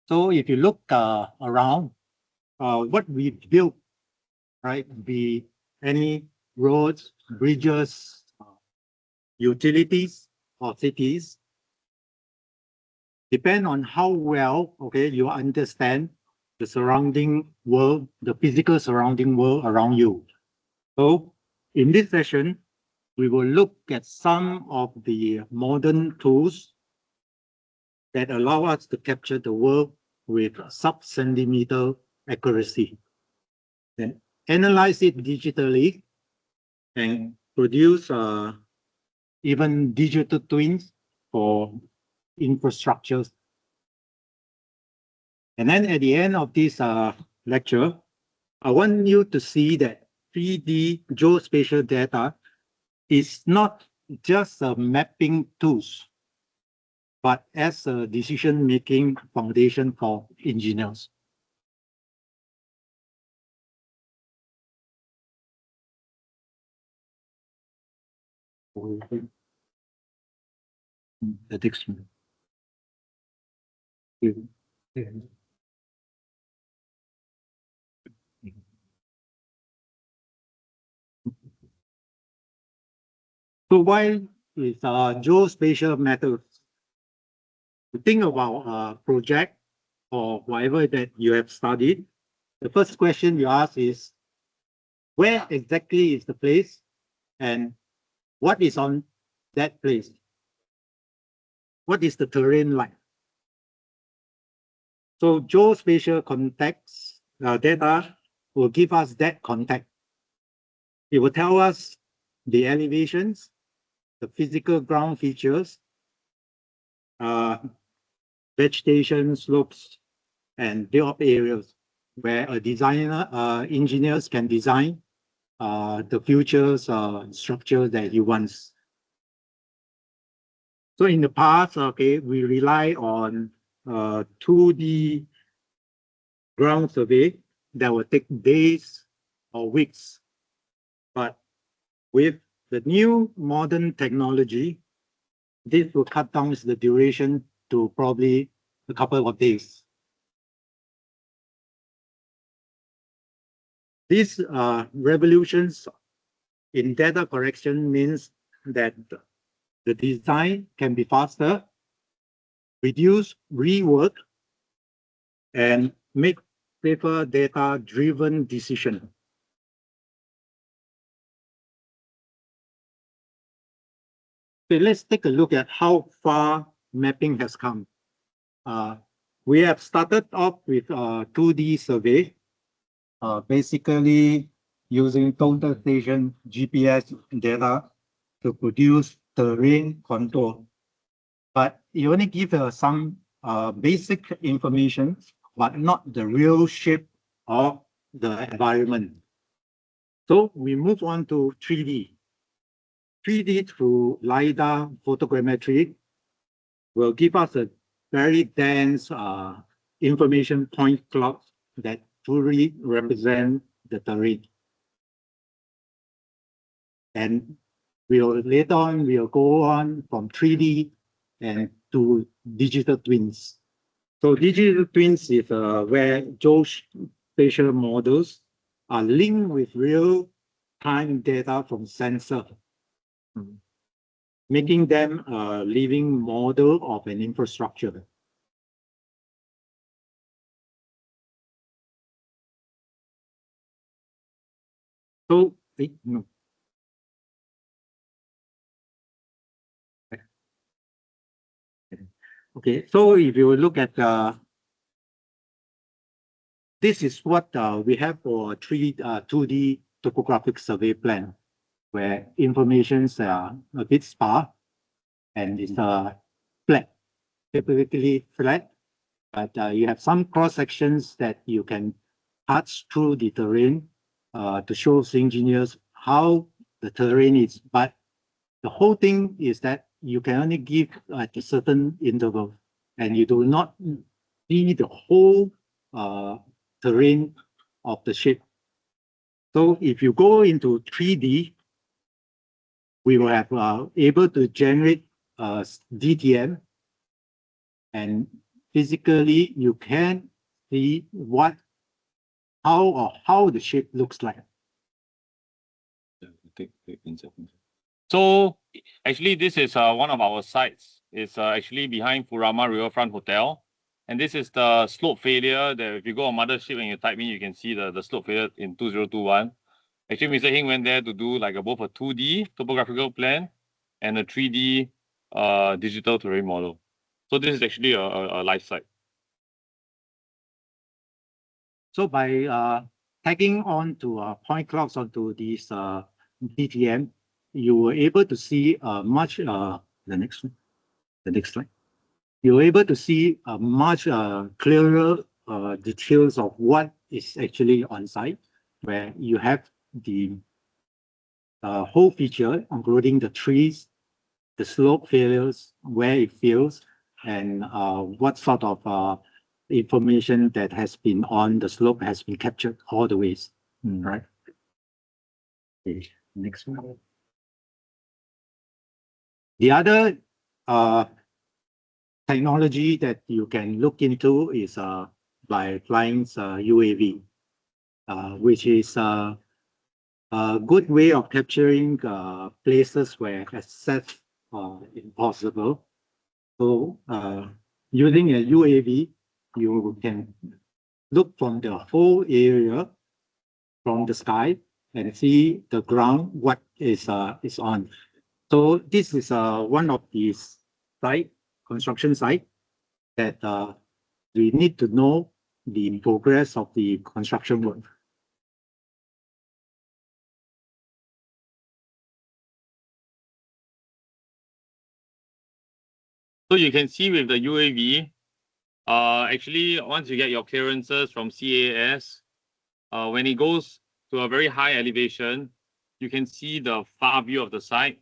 So if you look around, what we built, right, be any roads, bridges, utilities, or cities, depend on how well, okay, you understand the surrounding world, the physical surrounding world around you. So in this session, we will look at some of the modern tools that allow us to capture the world with sub-centimeter accuracy. Then analyze it digitally and produce even digital twins for infrastructures. And then at the end of this lecture, I want you to see that 3D geospatial data is not just a mapping tools, but as a decision-making foundation for engineers. The next one. So why is geospatial matters? To think about a project or whatever that you have studied, the first question you ask is, where exactly is the place and what is on that place? What is the terrain like? So geospatial context data will give us that context. It will tell us the elevations, the physical ground features, vegetation slopes, and built-up areas where a designer, engineers can design the future structure that he wants. So in the past, okay, we rely on 2D ground survey that will take days or weeks. But with the new modern technology, this will cut down the duration to probably a couple of days. These revolutions in data correction means that the design can be faster, reduce rework, and make safer data-driven decisions. So let's take a look at how far mapping has come. We have started off with 2D survey, basically using total station GPS data to produce terrain contour. But it only gives some basic information, but not the real shape of the environment. So we move on to 3D. 3D through LiDAR photogrammetry will give us a very dense information point cloud that truly represent the terrain. And later on, we'll go on from 3D and to digital twins. So digital twins is where geospatial models are linked with real-time data from sensor, making them a living model of an infrastructure. So, no. Okay, so if you look at this is what we have for 2D topographic survey plan, where informations are a bit sparse and it's flat, typically flat, but you have some cross sections that you can touch through the terrain to show engineers how the terrain is. But the whole thing is that you can only give at a certain interval, and you do not see the whole terrain of the shape. So if you go into 3D, we will have able to generate DTM, and physically you can see how the shape looks like. So actually, this is one of our sites. It's actually behind Furama Riverfront Hotel. And this is the slope failure that if you go on Mothership and you type in, you can see the slope failure in 2021. Actually, Mr. Hing went there to do like both a 2D topographical plan and a 3D digital terrain model. So this is actually a live site. So by tagging on to point clouds onto this DTM, you were able to see much the next slide. You were able to see a much clearer details of what is actually on site, where you have the whole feature, including the trees, the slope failures, where it fails, and what sort of information that has been on the slope has been captured all the ways, right? Okay, next one. The other technology that you can look into is by flying UAV, which is a good way of capturing places where access impossible. So using a UAV, you can look from the whole area from the sky and see the ground, what is on. So this is one of these construction site that we need to know the progress of the construction work. So you can see with the UAV, actually, once you get your clearances from CAS, when it goes to a very high elevation, you can see the far view of the site,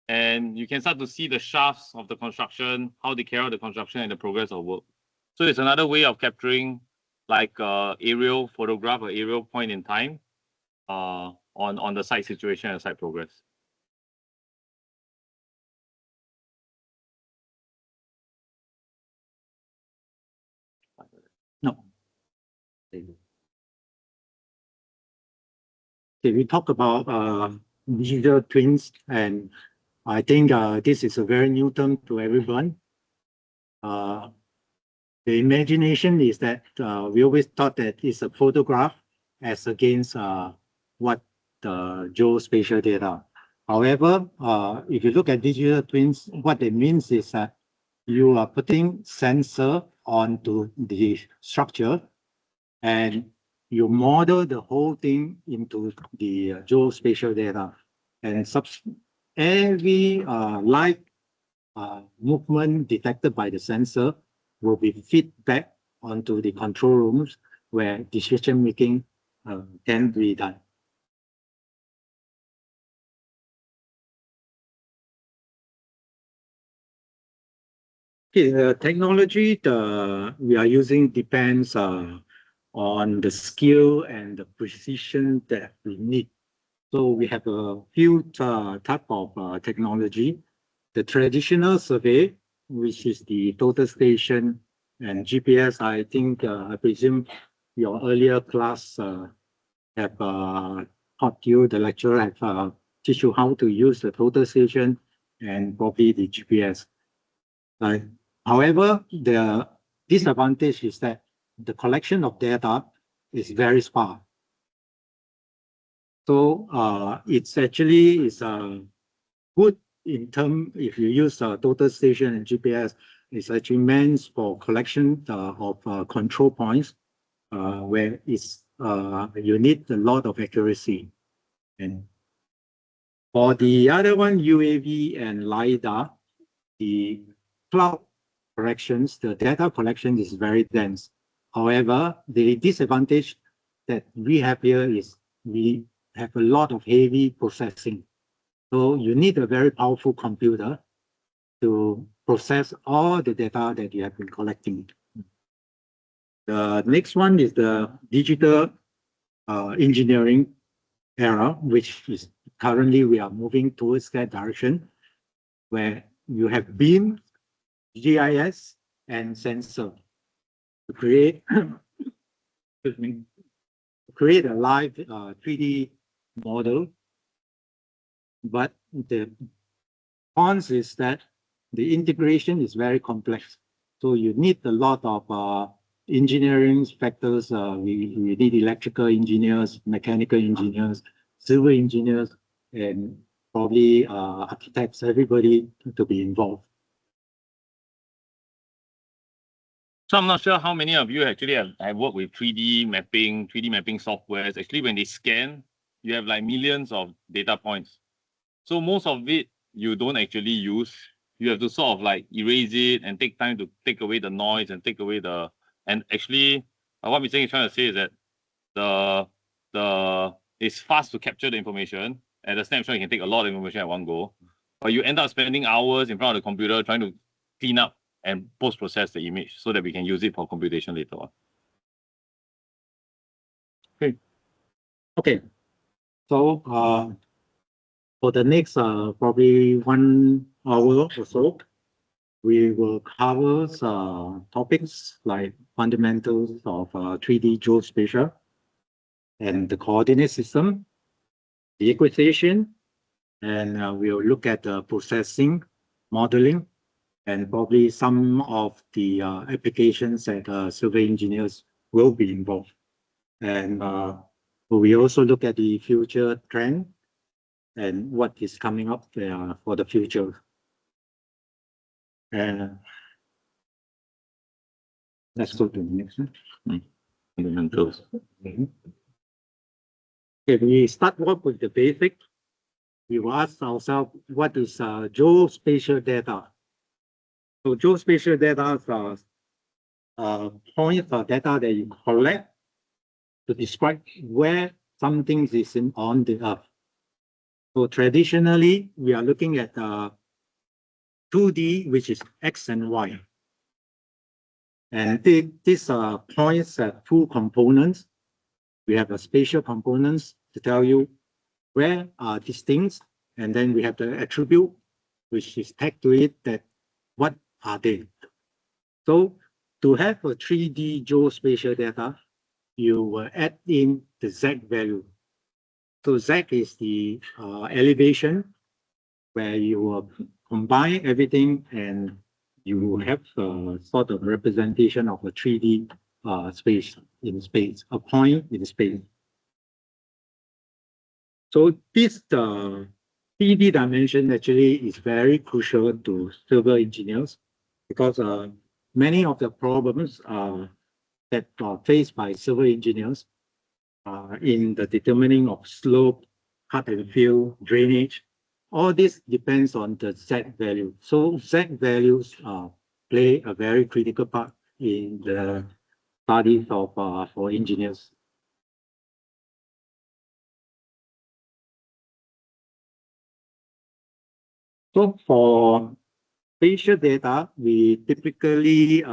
and you can start to see the shafts of the construction, how they carry out the construction and the progress of work. So it's another way of capturing like aerial photograph or aerial point in time on the site situation and site progress. No. Okay, we talk about digital twins, and I think this is a very new term to everyone. The imagination is that we always thought that it's a photograph as against what the geospatial data. However, if you look at digital twins, what it means is that you are putting sensor onto the structure and you model the whole thing into the geospatial data. And every live movement detected by the sensor will be fed back onto the control rooms where decision making can be done. Okay, the technology we are using depends on the skill and the precision that we need. So we have a few type of technology. The traditional survey, which is the total station and GPS. I think I presume your earlier class have taught you, the lecturer have teach you how to use the total station and probably the GPS. However, the disadvantage is that the collection of data is very sparse. So it's actually good in term, if you use total station and GPS, it's actually meant for collection of control points where it's you need a lot of accuracy. And for the other one, UAV and LiDAR, the cloud corrections, the data collection is very dense. However, the disadvantage that we have here is we have a lot of heavy processing. So you need a very powerful computer to process all the data that you have been collecting. The next one is the digital engineering era, which is currently we are moving towards that direction, where you have BIM, GIS, and sensor. to create, excuse me, create a live 3D model. But the cons is that the integration is very complex. So you need a lot of engineering factors. We need electrical engineers, mechanical engineers, civil engineers, and probably architects, everybody to be involved. So I'm not sure how many of you actually have worked with 3D mapping softwares. Actually, when they scan, you have like millions of data points. So most of it you don't actually use. You have to sort of like erase it and take time to take away the noise and take away the, and actually what Mr. is trying to say is that it's fast to capture the information. At a snapshot, you can take a lot of information at one go, but you end up spending hours in front of the computer trying to clean up and post-process the image so that we can use it for computation later on. Okay. So for the next probably 1 hour or so, we will cover topics like fundamentals of 3D geospatial and the coordinate system, the acquisition, and we'll look at the processing, modeling, and probably some of the applications that survey engineers will be involved. And we also look at the future trend and what is coming up for the future. Let's go to the next one. Fundamentals. Okay, we start off with the basic. We will ask ourselves, what is geospatial data? So geospatial data are points of data that you collect to describe where something is on the earth. So traditionally, we are looking at 2D, which is X and Y. And these points have two components. We have a spatial components to tell you where are these things, and then we have the attribute, which is tagged to it, that what are they. So to have a 3D geospatial data, you will add in the Z value. So Z is the elevation, where you will combine everything and you have a sort of representation of a 3D space in space, a point in space. So this 3D dimension actually is very crucial to civil engineers, because many of the problems that are faced by civil engineers in the determining of slope, cut and fill, drainage, all this depends on the Z value. So Z values play a very critical part in the studies of for engineers. So for spatial data, we typically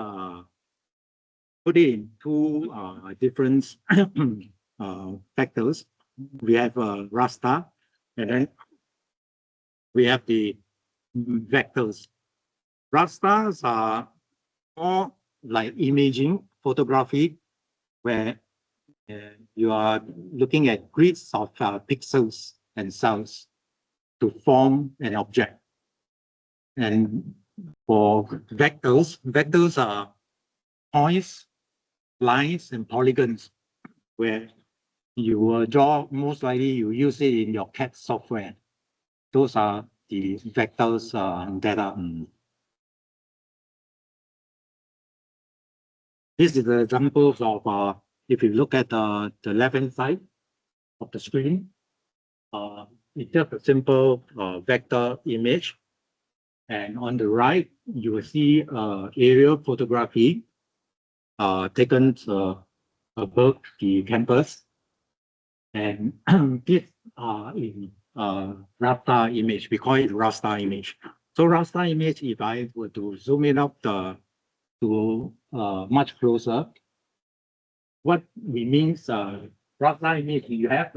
put it in two different factors. We have raster, and then we have the vectors. Rasters are more like imaging photography, where you are looking at grids of pixels and cells to form an object. And for vectors, vectors are points, lines, and polygons, where you will draw, most likely you use it in your CAD software. Those are the vectors data. This is the examples of, if you look at the left-hand side of the screen, it's just a simple vector image. And on the right, you will see aerial photography taken above the campus. And this in raster image, we call it raster image. So raster image, if I were to zoom it up to much closer, what we mean raster image, you have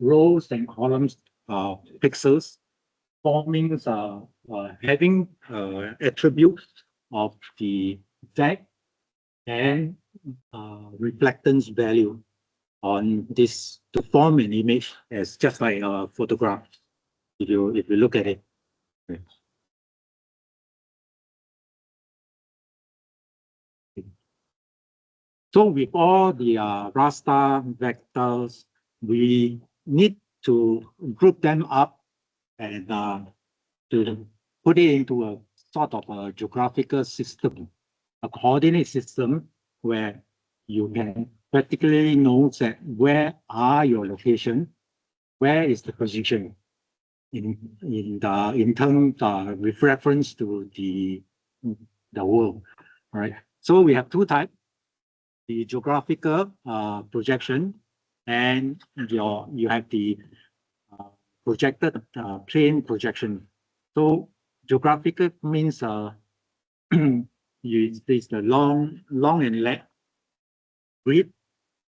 rows and columns pixels forming having attributes of the Z and reflectance value on this to form an image as just like a photograph. If you look at it. So with all the raster vectors, we need to group them up and to put it into a sort of a geographical system, a coordinate system where you can particularly know that where are your location, where is the position in terms with reference to the world, right? So we have two types: the geographical projection, and you have the projected plane projection. So geographical means it's the long and left grid.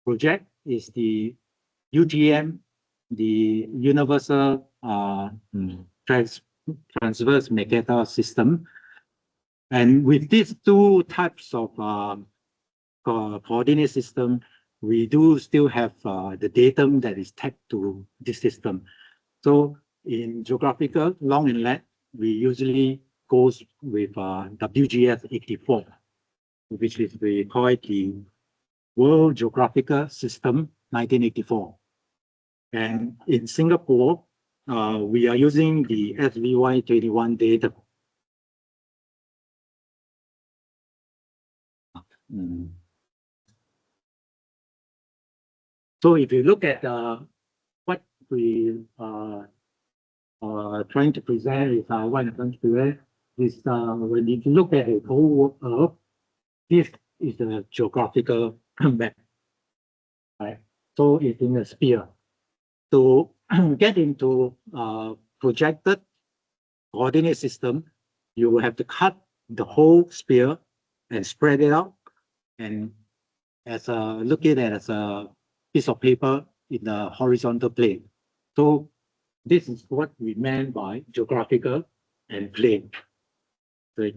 Project is the UTM, the universal transverse Mercator system. And with these two types of coordinate system, we do still have the datum that is tagged to this system. So in geographical long and lat, we usually goes with WGS 84, which is we call it the World Geographical System 1984. And in Singapore, we are using the SVY 21 data. So if you look at what we trying to present is what I'm going to present is when you look at the whole Earth, this is the geographical map, right? So it's in a sphere. To get into projected coordinate system, you will have to cut the whole sphere and spread it out, and look at it as a piece of paper in the horizontal plane. So this is what we meant by geographical and plane. Right.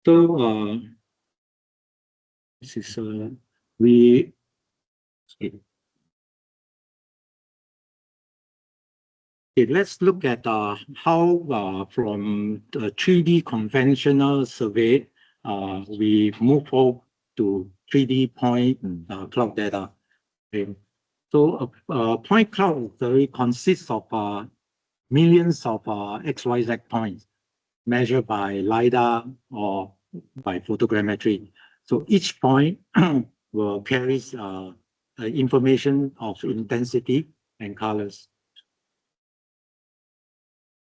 So this is we. Okay, let's look at how from the 3D conventional survey we move forward to 3D point cloud data. Okay. So point cloud survey consists of millions of XYZ points measured by LiDAR or by photogrammetry. So each point will carry information of intensity and colors.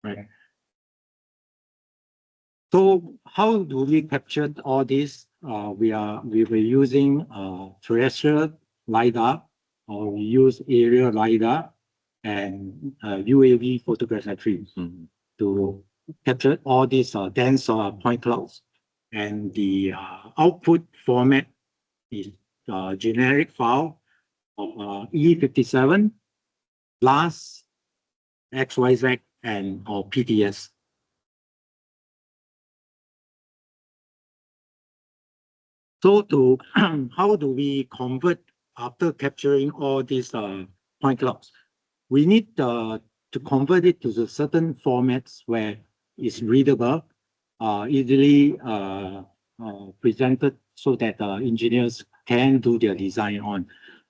Right. So how do we capture all this? We were using terrestrial LiDAR, or we use aerial LiDAR and UAV photogrammetry to capture all these dense point clouds. And the output format is generic file of E57 plus XYZ and or PTS. So to how do we convert after capturing all these point clouds? We need to convert it to the certain formats where it's readable, easily presented so that engineers can do their design on.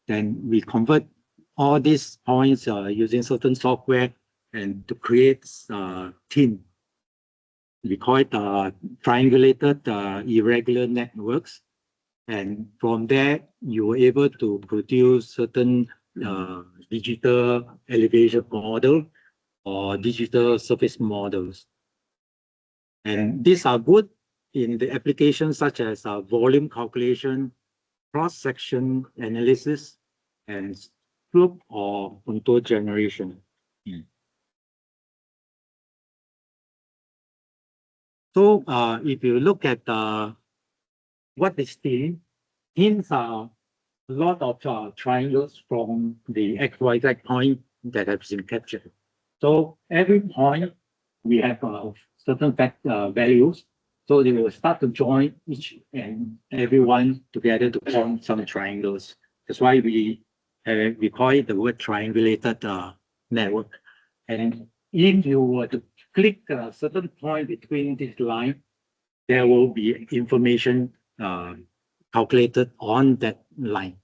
Then we convert all these points using certain software and to create thin. We call it triangulated irregular networks. And from there, you were able to produce certain digital elevation model or digital surface models. And these are good in the applications such as volume calculation, cross-section analysis, and slope or contour generation. So if you look at what is thin, thins are a lot of triangles from the XYZ point that has been captured. So every point we have certain values. So they will start to join each and every one together to form some triangles. That's why we call it the word triangulated network. And if you were to click a certain point between this line, there will be information calculated on that line.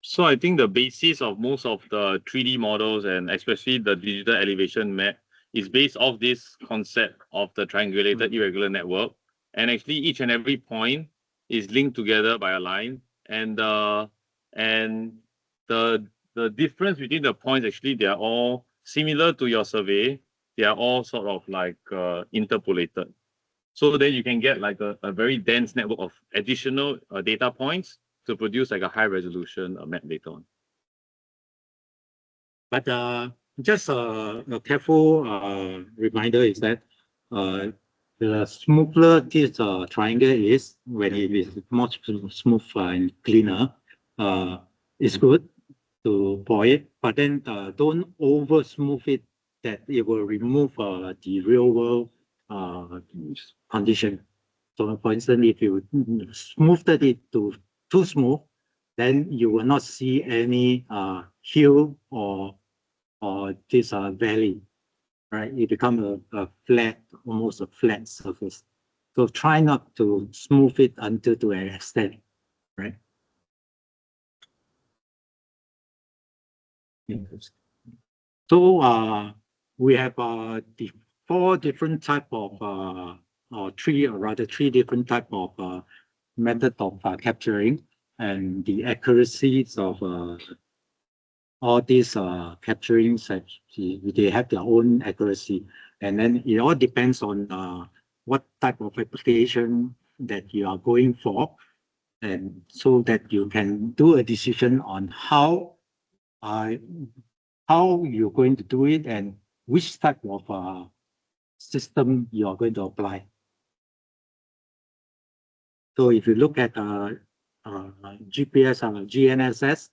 So I think the basis of most of the 3D models and especially the digital elevation map is based off this concept of the triangulated irregular network. And actually each and every point is linked together by a line. And the difference between the points, actually, they are all similar to your survey. They are all sort of like interpolated. So then you can get like a very dense network of additional data points to produce like a high resolution map later on. But just a careful reminder is that the smoother this triangle is, when it is more smooth and cleaner, it's good for it. But then don't over smooth it, that it will remove the real world condition. So for instance, if you smoothed it to too smooth, then you will not see any hill or this valley, right? It becomes a flat, almost a flat surface. So try not to smooth it until to an extent, right? So we have the four different type of or three different type of method of capturing, and the accuracies of all these capturing such, they have their own accuracy, and then it all depends on what type of application that you are going for, and so that you can do a decision on how you're going to do it and which type of system you are going to apply. So if you look at GPS and GNSS,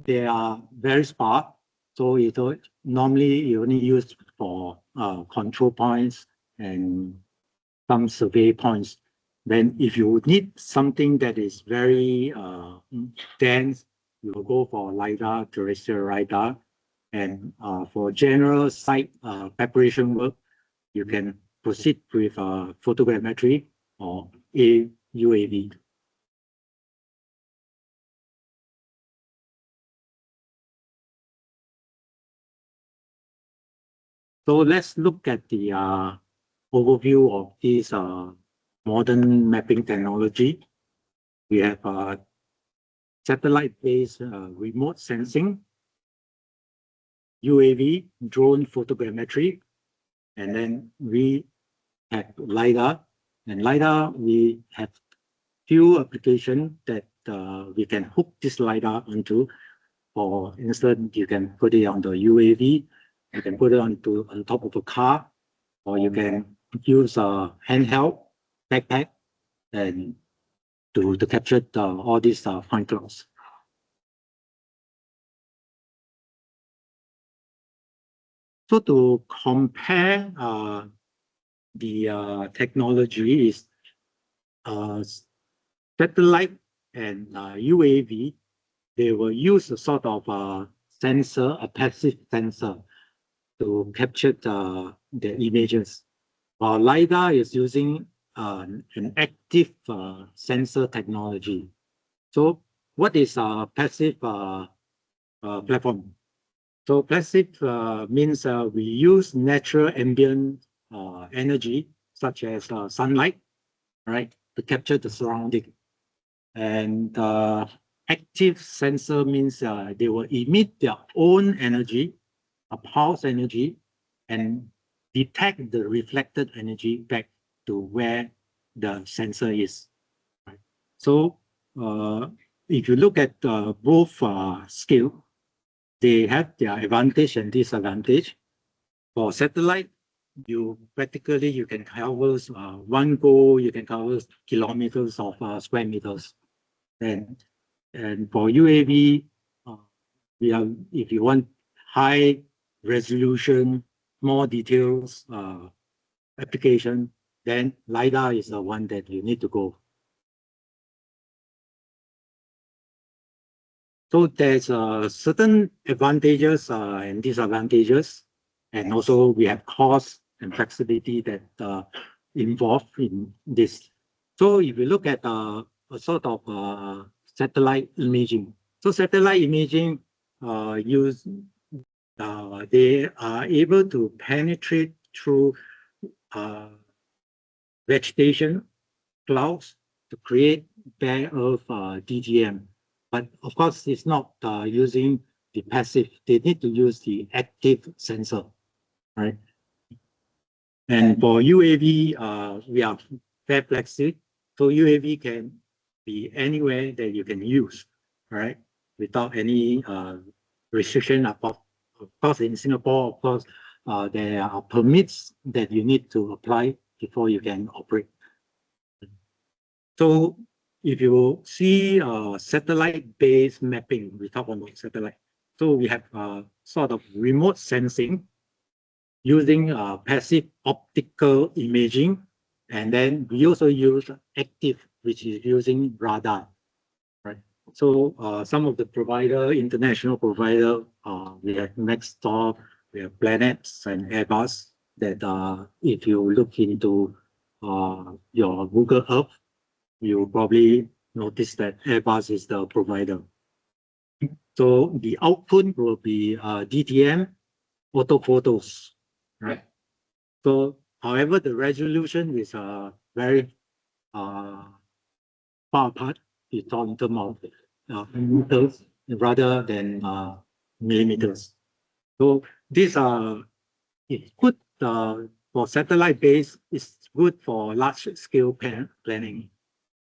they are very sparse. So normally you only use for control points and some survey points. Then if you need something that is very dense, you will go for LiDAR, terrestrial radar. And for general site preparation work, you can proceed with photogrammetry or UAV. So let's look at the overview of this modern mapping technology. We have satellite-based remote sensing, UAV, drone photogrammetry, and then we have LiDAR. And LiDAR, we have few applications that we can hook this LiDAR onto. For instance, you can put it on the UAV, you can put it on top of a car, or you can use a handheld backpack and to capture all these point clouds. So to compare the technology is satellite and UAV, they will use a sort of sensor, a passive sensor, to capture the images. While LiDAR is using an active sensor technology. So what is a passive platform? So passive means we use natural ambient energy, such as sunlight, right, to capture the surrounding. And active sensor means they will emit their own energy, a pulse energy, and detect the reflected energy back to where the sensor is. Right? So if you look at both scale, they have their advantage and disadvantage. For satellite, you can cover one goal, you can cover kilometers of square meters. And for UAV, if you want high resolution, more details application, then LiDAR is the one that you need to go. So there's certain advantages and disadvantages, and also we have cost and flexibility that involved in this. So if you look at a sort of satellite imaging, so satellite imaging they are able to penetrate through vegetation, clouds to create bare earth DGM. But of course, it's not using the passive. They need to use the active sensor, right? And for UAV, we are very flexible. So UAV can be anywhere that you can use, right? Without any restriction. Of course, in Singapore, of course, there are permits that you need to apply before you can operate. So if you see satellite-based mapping, we talk about satellite. So we have sort of remote sensing using passive optical imaging, and then we also use active, which is using radar, right? So some of the provider, international provider, we have Maxtor, we have Planets and Airbus that if you look into your Google Earth, you probably notice that Airbus is the provider. So the output will be DTM autophotos, right? So, however, the resolution is very far apart. It's in terms of meters rather than millimeters. So these are it's good for satellite based. It's good for large scale planning,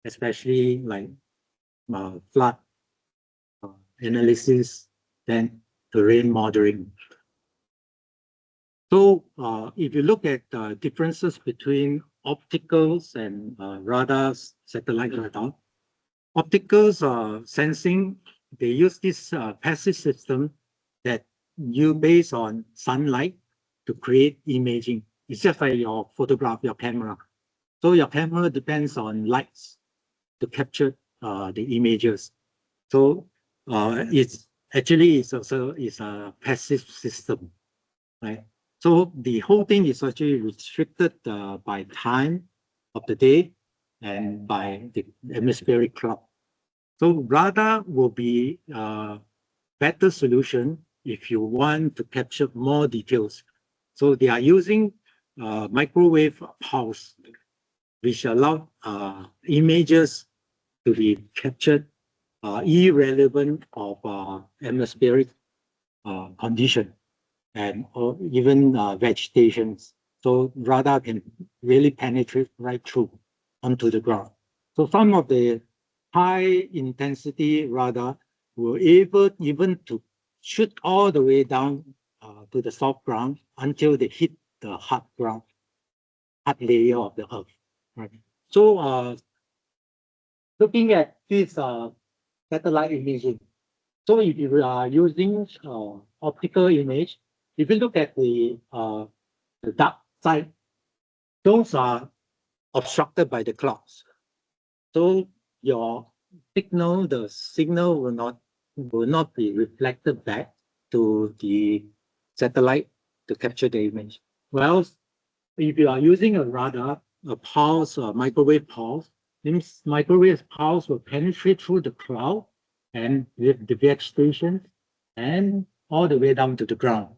especially like flood analysis, then terrain modeling. So if you look at differences between opticals and radars, satellite radar, opticals sensing, they use this passive system that you base on sunlight to create imaging. It's just like your photograph, your camera. So your camera depends on lights to capture the images. So it's actually it's a passive system, right? So the whole thing is actually restricted by time of the day and by the atmospheric cloud. So radar will be a better solution if you want to capture more details. So they are using microwave pulse, which allow images to be captured irrelevant of atmospheric condition and or even vegetations. So radar can really penetrate right through onto the ground. So some of the high intensity radar were able even to shoot all the way down to the soft ground until they hit the hard ground, hard layer of the earth. Right. So looking at this satellite imaging, so if you are using optical image, if you look at the dark side, those are obstructed by the clouds. So your signal, the signal will not be reflected back to the satellite to capture the image. Well, if you are using a radar, a pulse, a microwave pulse, this microwave pulse will penetrate through the cloud and with the vegetation and all the way down to the ground.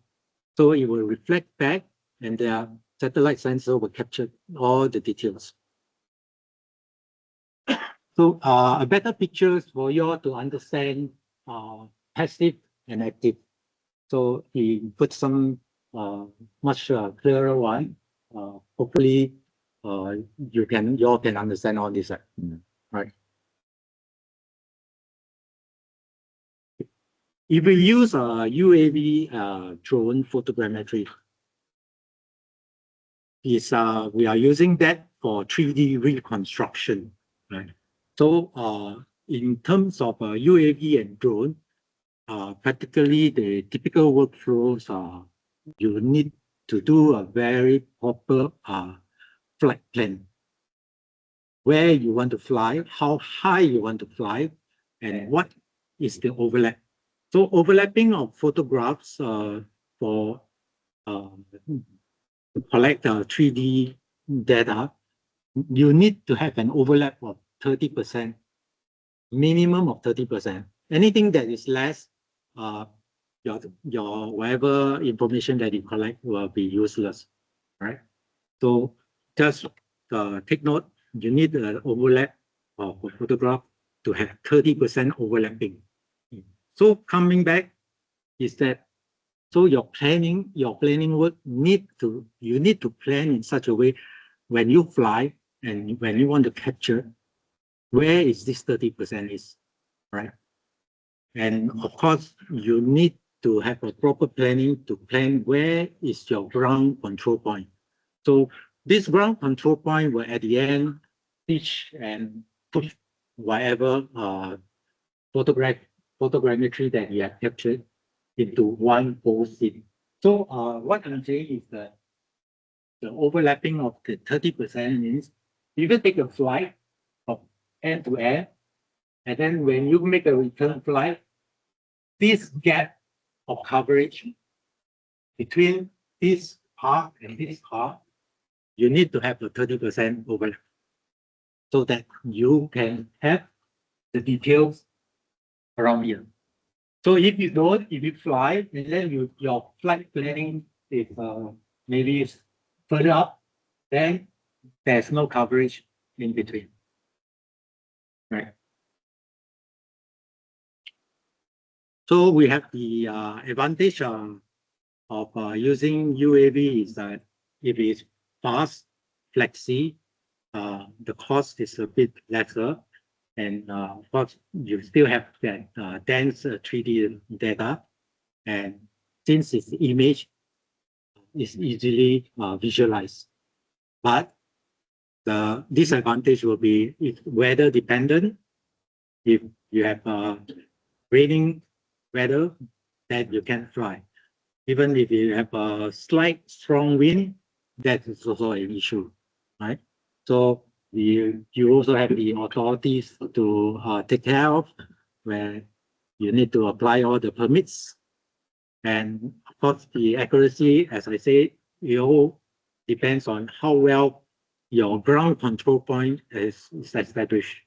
So it will reflect back and the satellite sensor will capture all the details. So a better picture for you all to understand passive and active. So he put some much clearer one. Hopefully you all can understand all this, right? If we use UAV drone photogrammetry, we are using that for 3D reconstruction, right? So in terms of UAV and drone, practically the typical workflows are you need to do a very proper flight plan. Where you want to fly, how high you want to fly, and what is the overlap. So overlapping of photographs for to collect 3D data, you need to have an overlap of 30%, minimum of 30%. Anything that is less, your whatever information that you collect will be useless, right? So just take note, you need an overlap of a photograph to have 30% overlapping. So coming back is that, so your planning work you need to plan in such a way when you fly and when you want to capture, where is this 30% is, right? And of course, you need to have a proper planning to plan where is your ground control point. So this ground control point will at the end teach and push whatever photogrammetry that you have captured into one whole scene. So what I'm saying is that the overlapping of the 30% means you can take a flight from end to end, and then when you make a return flight, this gap of coverage between this part and this part, you need to have the 30% overlap so that you can have the details around here. So if you don't, if you fly, and then your flight planning is maybe further up, then there's no coverage in between, right? So we have the advantage of using UAV is that if it's fast, flexi, the cost is a bit lesser, and of course you still have that dense 3D data, and since it's image, it's easily visualized. But the disadvantage will be it's weather dependent. If you have raining weather, then you can fly. Even if you have a slight strong wind, that is also an issue, right? So you also have the authorities to take care of, where you need to apply all the permits. And of course, the accuracy, as I say, it all depends on how well your ground control point is established.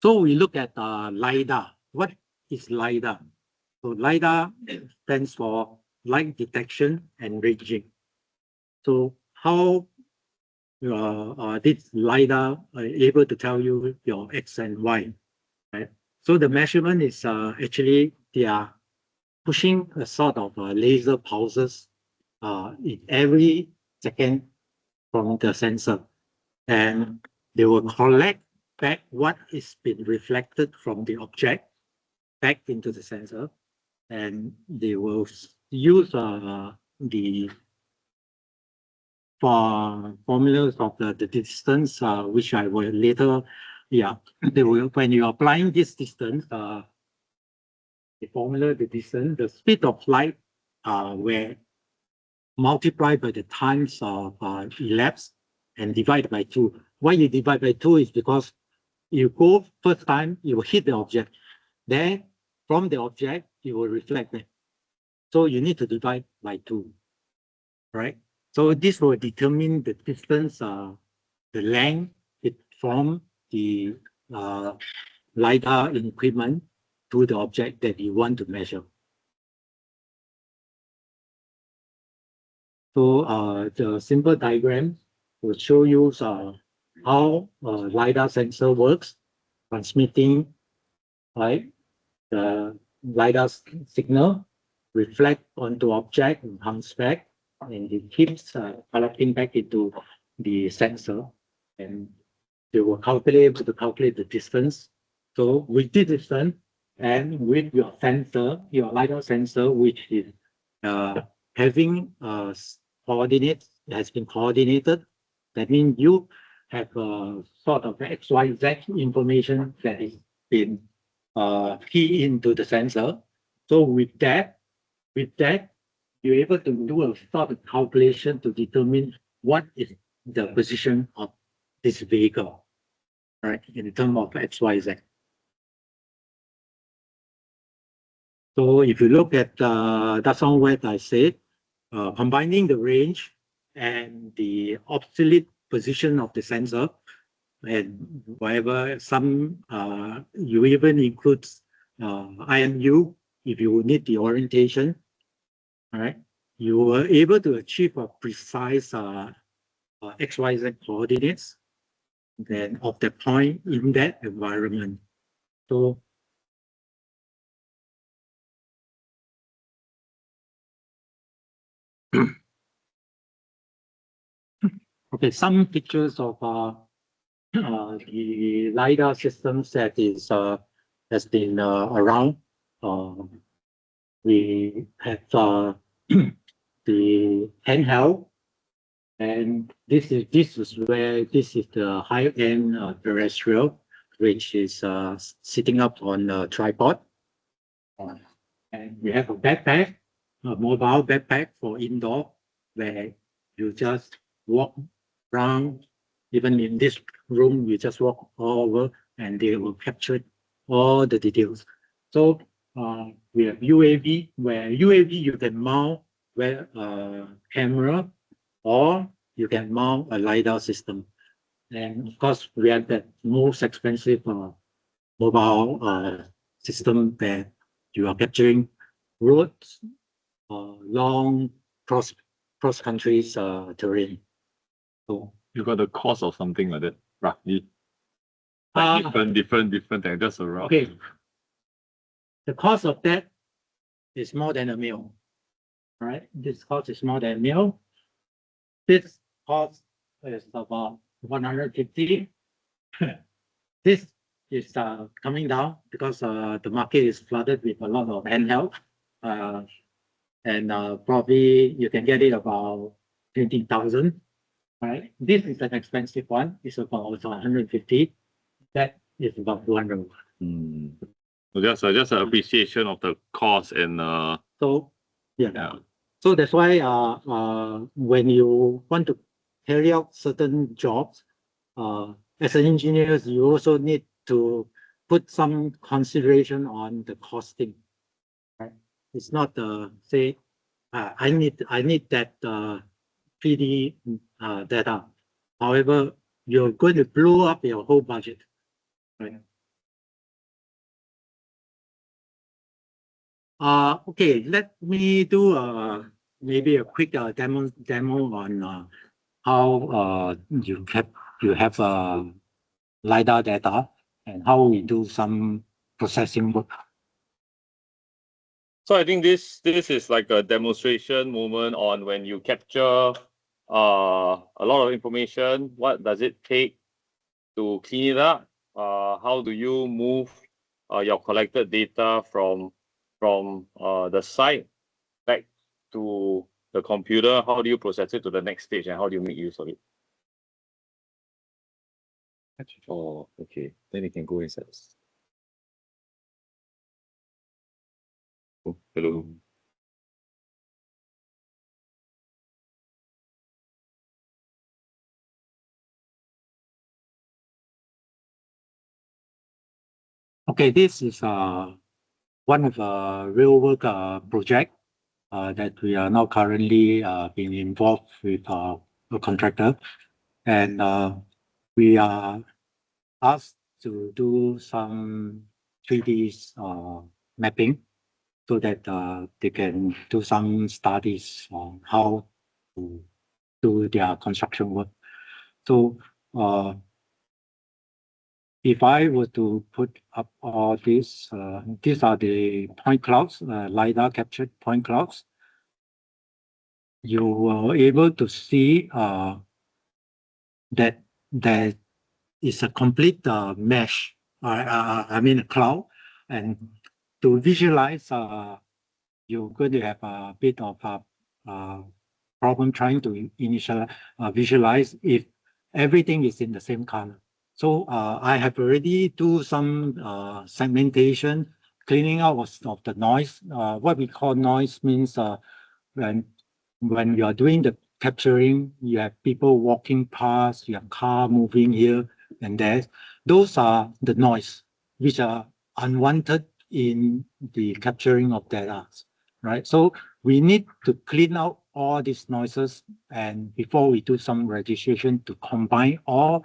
So we look at LiDAR. What is LiDAR? So LiDAR stands for light detection and ranging. So how this LiDAR able to tell you your X and Y, right? So the measurement is actually they are pushing a sort of laser pulses in every second from the sensor, and they will collect back what is been reflected from the object back into the sensor, and they will use the formulas of the distance, which I will later, they will, when you're applying this distance, the formula, the distance, the speed of light will multiply by the times of elapsed and divide by 2. Why you divide by 2 is because you go first time, you will hit the object. Then from the object, it will reflect it. So you need to divide by 2, right? So this will determine the distance, the length from the LiDAR equipment to the object that you want to measure. So the simple diagram will show you how LiDAR sensor works, transmitting, right, the LiDAR signal, reflect onto object and comes back, and it keeps collecting back into the sensor, and they will calculate the distance. So with the distance and with your sensor, your LiDAR sensor, which is having coordinates, has been coordinated. That means you have a sort of XYZ information that is been key into the sensor. So with that, you're able to do a sort of calculation to determine what is the position of this vehicle, right, in terms of XYZ. So if you look at that's on what I said, combining the range and the obsolete position of the sensor, and whatever you even include IMU if you need the orientation, right? You were able to achieve a precise XYZ coordinates then of the point in that environment. So okay, some pictures of the LiDAR systems that is has been around. We have the handheld, and this is where this is the high-end terrestrial, which is sitting up on a tripod. And we have a backpack, a mobile backpack for indoor, where you just walk around. Even in this room, you just walk all over, and they will capture all the details. So we have UAV, where UAV you can mount where camera, or you can mount a LiDAR system. And of course, we have that most expensive mobile system that you are capturing roads, long cross countries terrain. So You got the cost of something like that, roughly. Like different things, just around. okay. The cost of that is more than $1 million. Right? This cost is more than $1 million. This cost is about 150. This is coming down because the market is flooded with a lot of handheld. And probably you can get it about 20,000. Right? This is an expensive one. It's about 150. That is about 200. So just an appreciation of the cost and So yeah. So that's why when you want to carry out certain jobs, as an engineer, you also need to put some consideration on the costing. Right? It's not say I need that 3D data. However, you're going to blow up your whole budget. Right? Okay, let me do maybe a quick demo on how you have LiDAR data and how we do some processing work. so I think this is like a demonstration moment on when you capture a lot of information. What does it take to clean it up? How do you move your collected data from the site back to the computer? How do you process it to the next stage, and how do you make use of it? Oh, okay. Then you can go inside. Oh, hello. Okay, this is one of the real work project that we are now currently being involved with a contractor, and we are asked to do some 3D mapping so that they can do some studies on how to do their construction work. So if I were to put up all these are the point clouds, LiDAR captured point clouds. You were able to see that there is a complete mesh, I mean a cloud, and to visualize, you're going to have a bit of a problem trying to visualize if everything is in the same color. So I have already do some segmentation, cleaning out of the noise. What we call noise means when you are doing the capturing, you have people walking past, you have car moving here and there. Those are the noise which are unwanted in the capturing of data, right? So we need to clean out all these noises, and before we do some registration, to combine all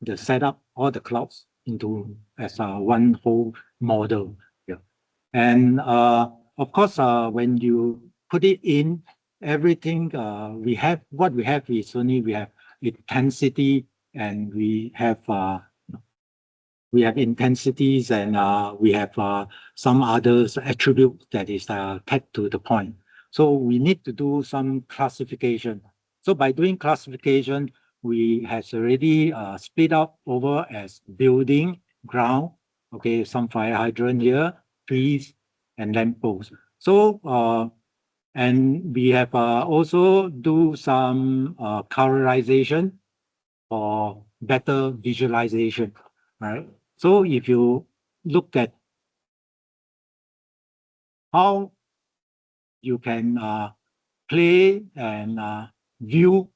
the setup, all the clouds into as one whole model. Yeah. And of course, when you put it in, everything what we have is only we have intensity, and we have intensities, and we have some others attribute that is tagged to the point. So we need to do some classification. So by doing classification, we has already split up over as building, ground, okay, some fire hydrant here, trees, and lamp posts. So and we have also do some colorization for better visualization, right? So if you look at how you can play and view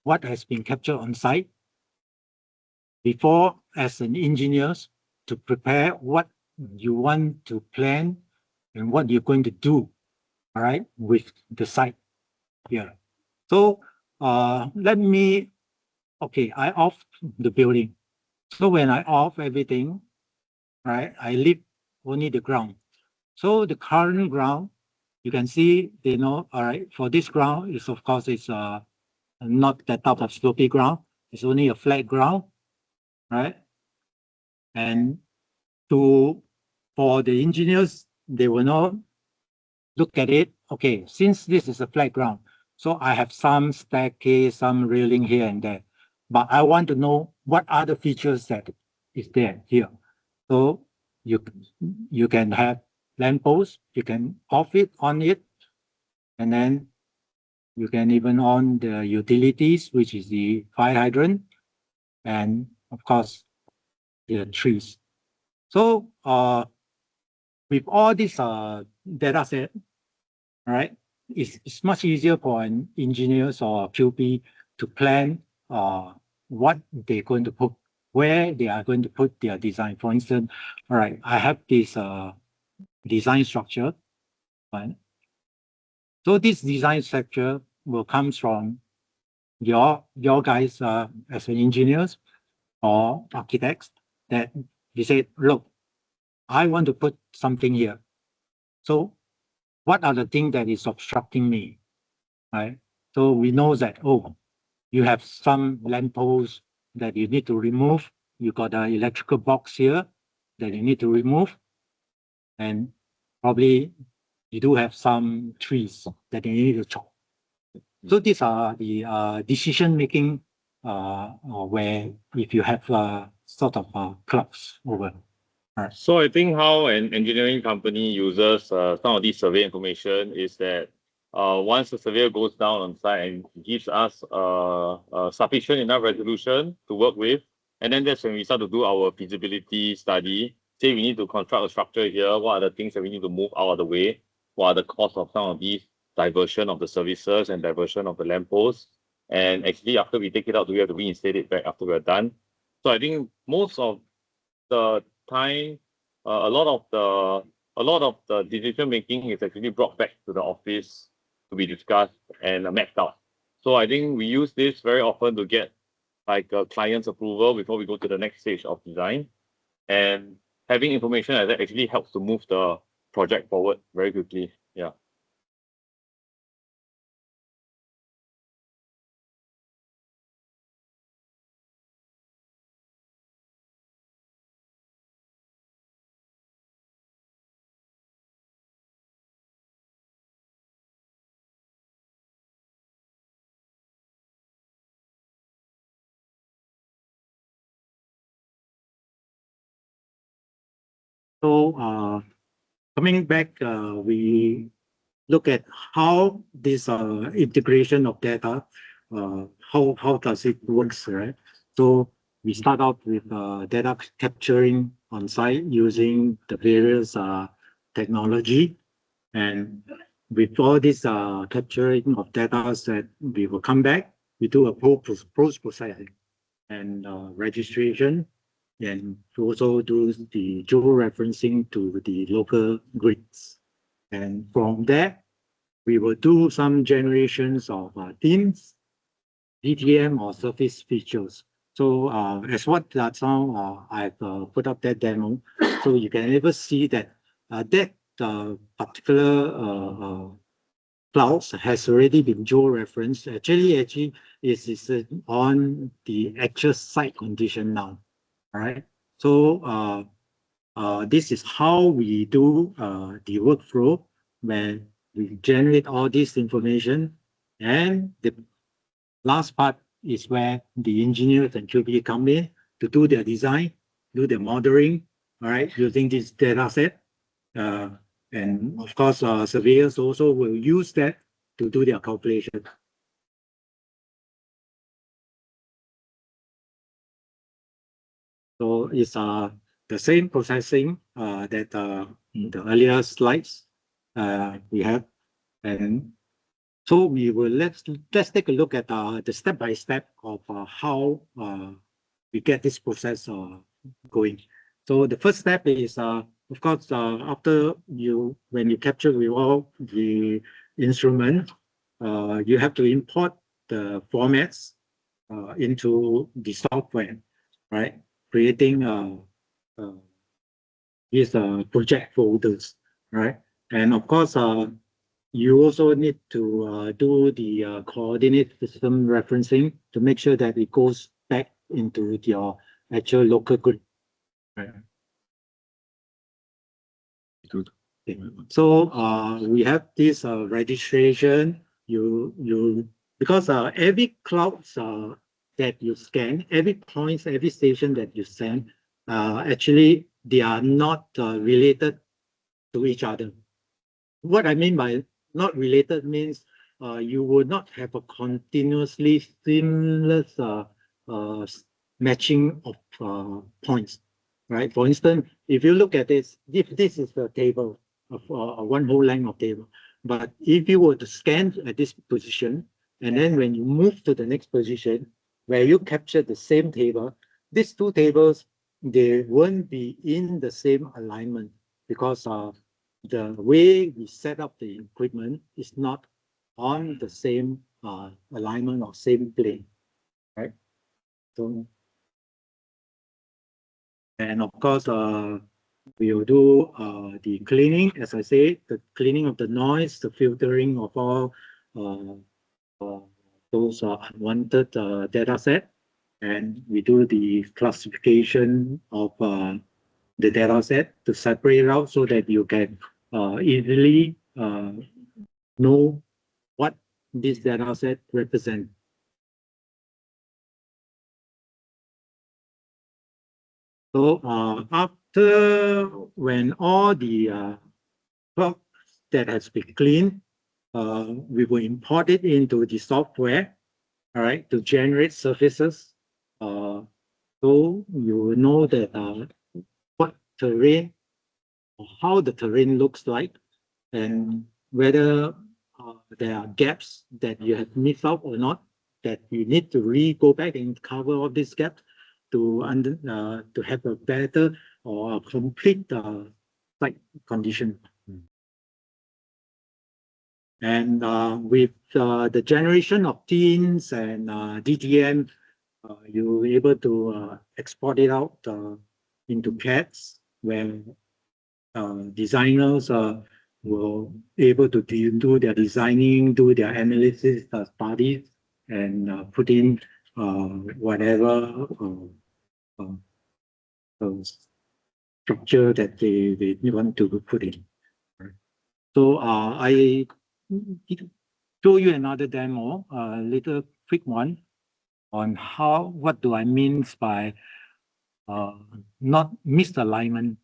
what has been captured on site before, as an engineers, to prepare what you want to plan and what you're going to do, all right, with the site here. So let me, okay, I off the building. So when I off everything, right, I leave only the ground. So the current ground, you can see, all right, for this ground is, of course, it's not that type of slopey ground. It's only a flat ground, right? And for the engineers, they will not look at it. Okay, since this is a flat ground, so I have some staircase, some railing here and there, but I want to know what other features that is there here. So you can have lamp post, you can off it, on it, and then you can even on the utilities, which is the fire hydrant, and of course the trees. So with all this data set, all right, it's much easier for an engineers or QP to plan what they're going to put, where they are going to put their design. For instance, all right, I have this design structure, right? So this design structure will comes from your guys as an engineers or architects, that you say, look, I want to put something here. So what are the things that is obstructing me, right? So we know that, oh, you have some lampposts that you need to remove. You got an electrical box here that you need to remove. And probably you do have some trees that you need to chop. So these are the decision making where if you have sort of clouds over. So I think how an engineering company uses some of these survey information is that once the surveyor goes down on site and gives us sufficient enough resolution to work with, and then that's when we start to do our feasibility study. Say we need to construct a structure here, what are the things that we need to move out of the way? What are the costs of some of these diversion of the services and diversion of the lampposts? And actually, after we take it out, do we have to reinstate it back after we're done? So I think most of the time, a lot of the decision making is actually brought back to the office to be discussed and mapped out. So I think we use this very often to get like a client's approval before we go to the next stage of design. And having information like that actually helps to move the project forward very quickly. Yeah. So coming back, we look at how this integration of data, how does it works, right? So we start out with data capturing on site using the various technology, and with all this capturing of data set, we will come back. We do a post processing and registration, and also do the georeferencing to the local grids. And from there, we will do some generations of themes, DTM or surface features. So as what that's now I've put up that demo, so you can ever see that that particular clouds has already been geo-referenced. Actually, is on the actual site condition now. All right. So this is how we do the workflow where we generate all this information, and the last part is where the engineers and QP come in to do their design, do their modeling, all right, using this data set. Uh, and of course, surveyors also will use that to do their calculation. So it's the same processing that in the earlier slides we have. And so we will let's take a look at the step by step of how we get this process going. So the first step is, of course, after when you capture with all the instrument, you have to import the formats into the software, right? Creating these project folders, right? And of course, you also need to do the coordinate system referencing to make sure that it goes back into your actual local grid. Right. Okay. So we have this registration. Because every cloud that you scan, every point, every station that you scan, actually they are not related to each other. What I mean by not related means you will not have a continuously seamless matching of points, right? For instance, if you look at this, if this is a table of one whole length of table, but if you were to scan at this position, and then when you move to the next position, where you capture the same table, these two tables, they won't be in the same alignment because the way we set up the equipment is not on the same alignment or same plane, right? So, and of course, we will do the cleaning, as I say, the cleaning of the noise, the filtering of all those unwanted data set, and we do the classification of the data set to separate it out so that you can easily know what this data set represents. So after when all the cloud that has been cleaned, we will import it into the software, all right, to generate surfaces. So you will know that what terrain or how the terrain looks like, and whether there are gaps that you have missed out or not, that you need to go back and cover all these gaps to have a better or a complete site condition. And with the generation of teams and DTM, you're able to export it out into CADs, where designers will able to do their designing, do their analysis studies, and put in whatever structure that they want to put in. So I show you another demo, a little quick one on what do I mean by not misalignment.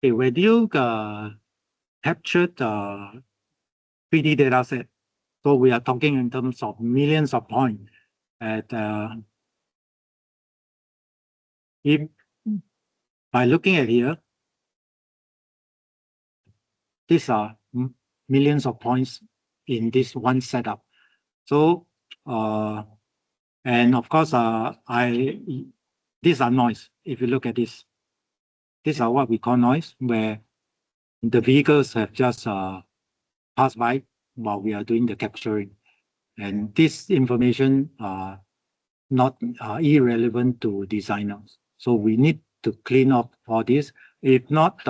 Okay, when you captured the 3D data set, so we are talking in terms of millions of points. At if by looking at here, these are millions of points in this one setup. So and of course these are noise. If you look at this, these are what we call noise, where the vehicles have just passed by while we are doing the capturing, and this information not irrelevant to designers. So we need to clean up all this. If not,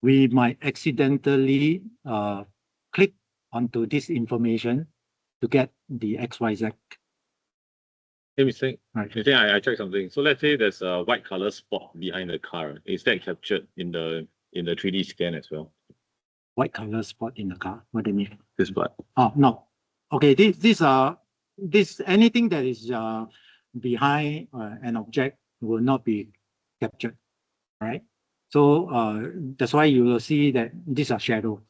we might accidentally click onto this information to get the XYZ. Hey, Mr. Right. I checked something. So let's say there's a white color spot behind the car. Is that captured in the 3D scan as well? White color spot in the car. What do you mean? This part. Oh no. Okay, this anything that is behind an object will not be captured, right? So that's why you will see that these are shadow,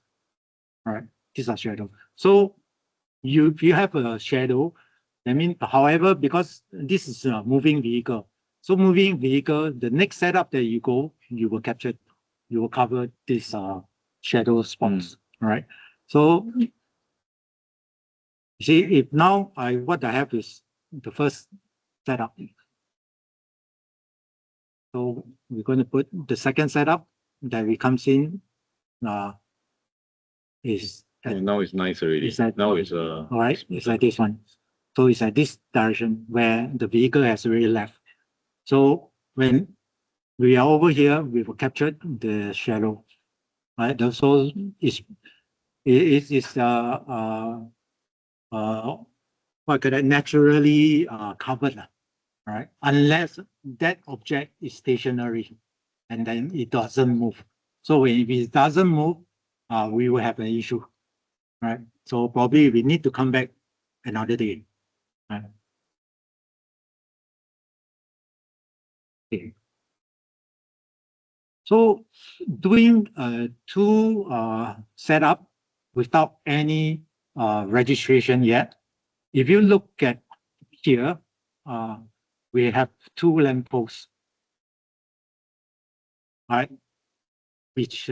right? These are shadow. So if you have a shadow, I mean, however, because this is a moving vehicle, so moving vehicle, the next setup that you go, you will capture, you will cover this shadow spots, right? So you see, if now what I have is the first setup. So we're going to put the second setup that we comes in is Now it's nice already. Now it's all right, it's like this one. So it's at this direction where the vehicle has already left. So when we are over here, we will capture the shadow, right? So it's what could I naturally covered, right? Unless that object is stationary and then it doesn't move. So if it doesn't move, we will have an issue, right? So probably we need to come back another day, right? Okay. So doing two setup without any registration yet. If you look at here, we have two lampposts, right? Which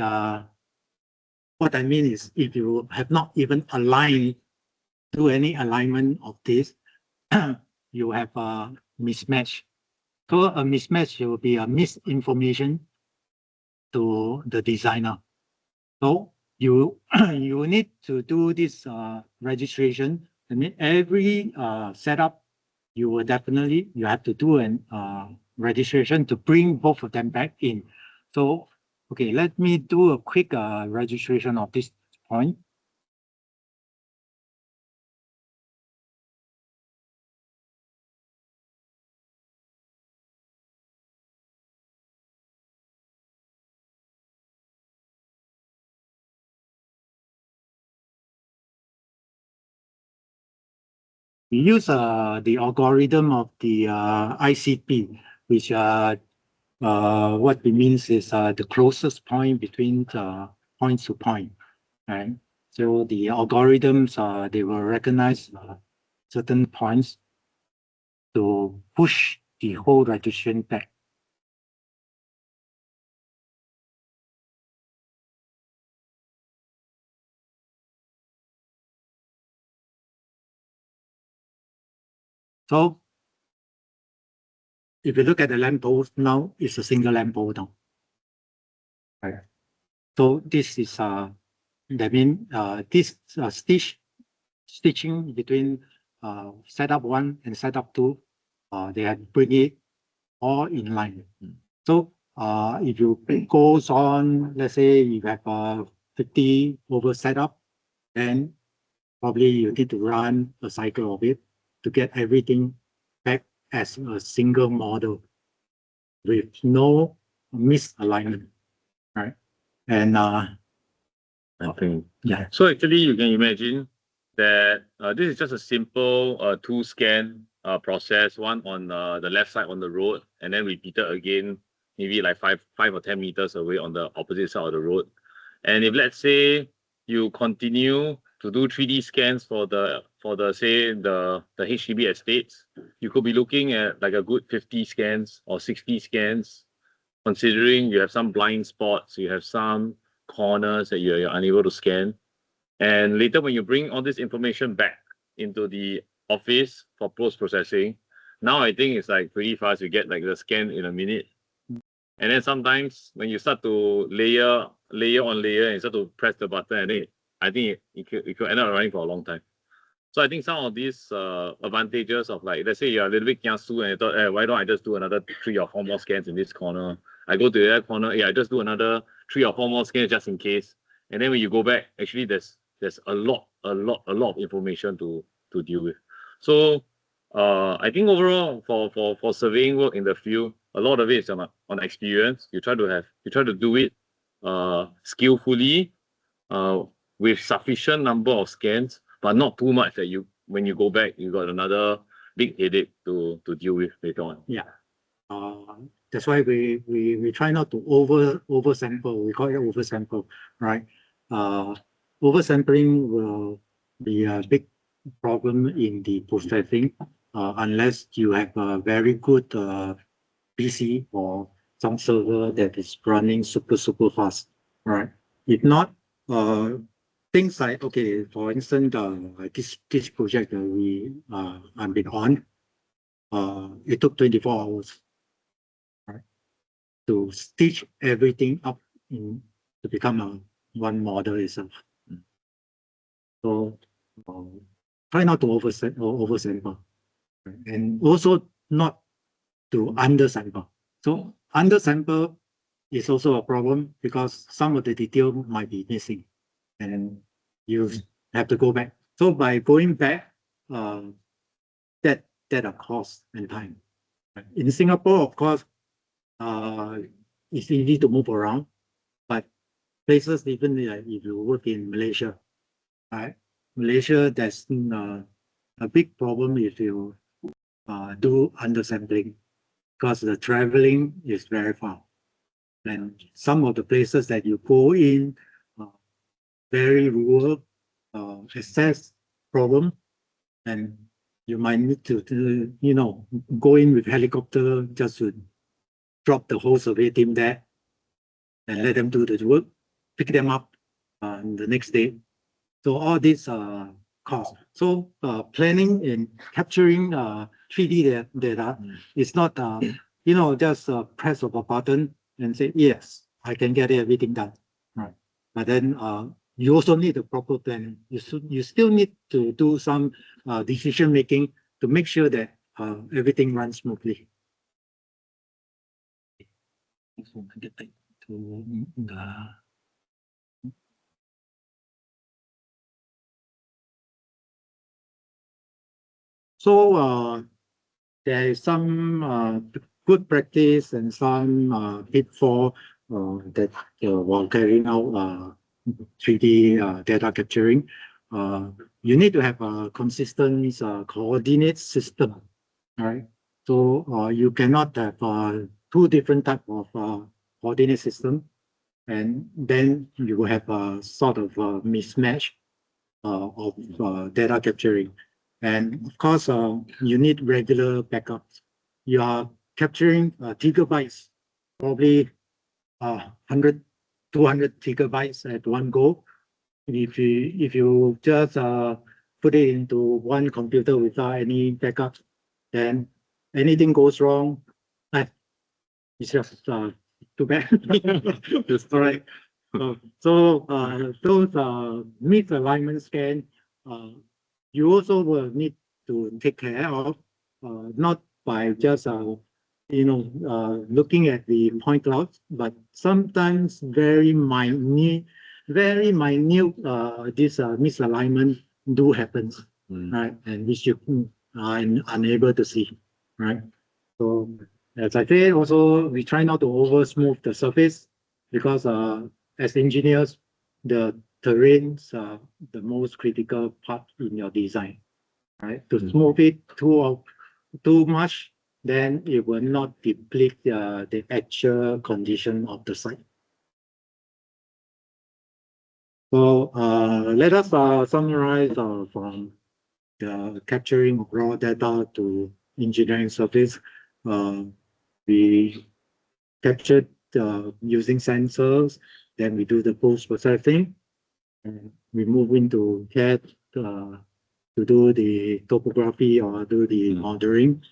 what I mean is, if you have not even aligned, do any alignment of this, you have a mismatch. So a mismatch will be a misinformation to the designer. So you you need to do this registration. I mean, every setup, you will definitely you have to do an registration to bring both of them back in. So okay, let me do a quick registration of this point. We use the algorithm of the ICP, which what it means is the closest point between point to point, right? So the algorithms they will recognize certain points to push the whole registration back. So if you look at the lamppost now, it's a single lamppost now. Right. So this is that means this stitching between setup 1 and setup 2, they have bring it all in line. So if you goes on, let's say you have a 50 over setup, then probably you need to run a cycle of it to get everything back as a single model with no misalignment, right? And I think. yeah. So actually, you can imagine that this is just a simple two scan process, one on the left side on the road, and then repeated again maybe like five or 10 meters away on the opposite side of the road. And if let's say you continue to do 3D scans for the say the HDB estates, you could be looking at like a good 50 scans or 60 scans, considering you have some blind spots, you have some corners that you're unable to scan. And later when you bring all this information back into the office for post-processing, now I think it's like pretty fast. You get like the scan in a minute. And then sometimes when you start to layer on layer and start to press the button, I think it could end up running for a long time. So I think some of these advantages of, like, let's say you're a little bit kiasu and you thought, hey, why don't I just do another 3 or 4 more scans in this corner? I go to the other corner, yeah, I just do another 3 or 4 more scans just in case. And then when you go back, actually there's a lot of information to deal with. So I think overall for surveying work in the field, a lot of it is on experience. You try to do it skillfully, with sufficient number of scans, but not too much that when you go back, you got another big headache to deal with later on. Yeah. That's why we try not to oversample. We call it oversample, right? Oversampling will be a big problem in the processing unless you have a very good PC or some server that is running super fast, right? If not, things like, okay, for instance, this project that I've been on, it took 24 hours, right, to stitch everything up to become one model itself. So try not to oversample, right? And also not to undersample. So undersample is also a problem because some of the detail might be missing, and you have to go back. So by going back, that a cost and time. In Singapore, of course, it's easy to move around, but places even like if you work in Malaysia, right? Malaysia, there's a big problem if you do undersampling because the traveling is very far. And some of the places that you go in, very rural, access problem, and you might need to go in with helicopter just to drop the whole survey team there and let them do the work, pick them up the next day. So all these costs. So planning and capturing 3D data is not just press of a button and say yes, I can get everything done, right? But then you also need a proper planning. You still need to do some decision making to make sure that everything runs smoothly. So there is some good practice and some pitfall that while carrying out 3D data capturing. You need to have a consistent coordinate system, right? So you cannot have 2 different types of coordinate system, and then you will have a sort of mismatch of data capturing. And of course, you need regular backups. You are capturing gigabytes, probably 100, 200 gigabytes at one go. If you just put it into one computer without any backups, then anything goes wrong, it's just too bad. All right. So those misalignment scan, you also will need to take care of, not by just looking at the point clouds, but sometimes very minute this misalignment do happens, right? And which you are unable to see, right? So as I said, also we try not to over smooth the surface because as engineers, the terrains are the most critical part in your design, right? To smooth it too much, then it will not deplete the actual condition of the site. So let us summarize from the capturing of raw data to engineering service. We captured using sensors, then we do the post-processing, and we move into CAD to do the topography or do the modeling.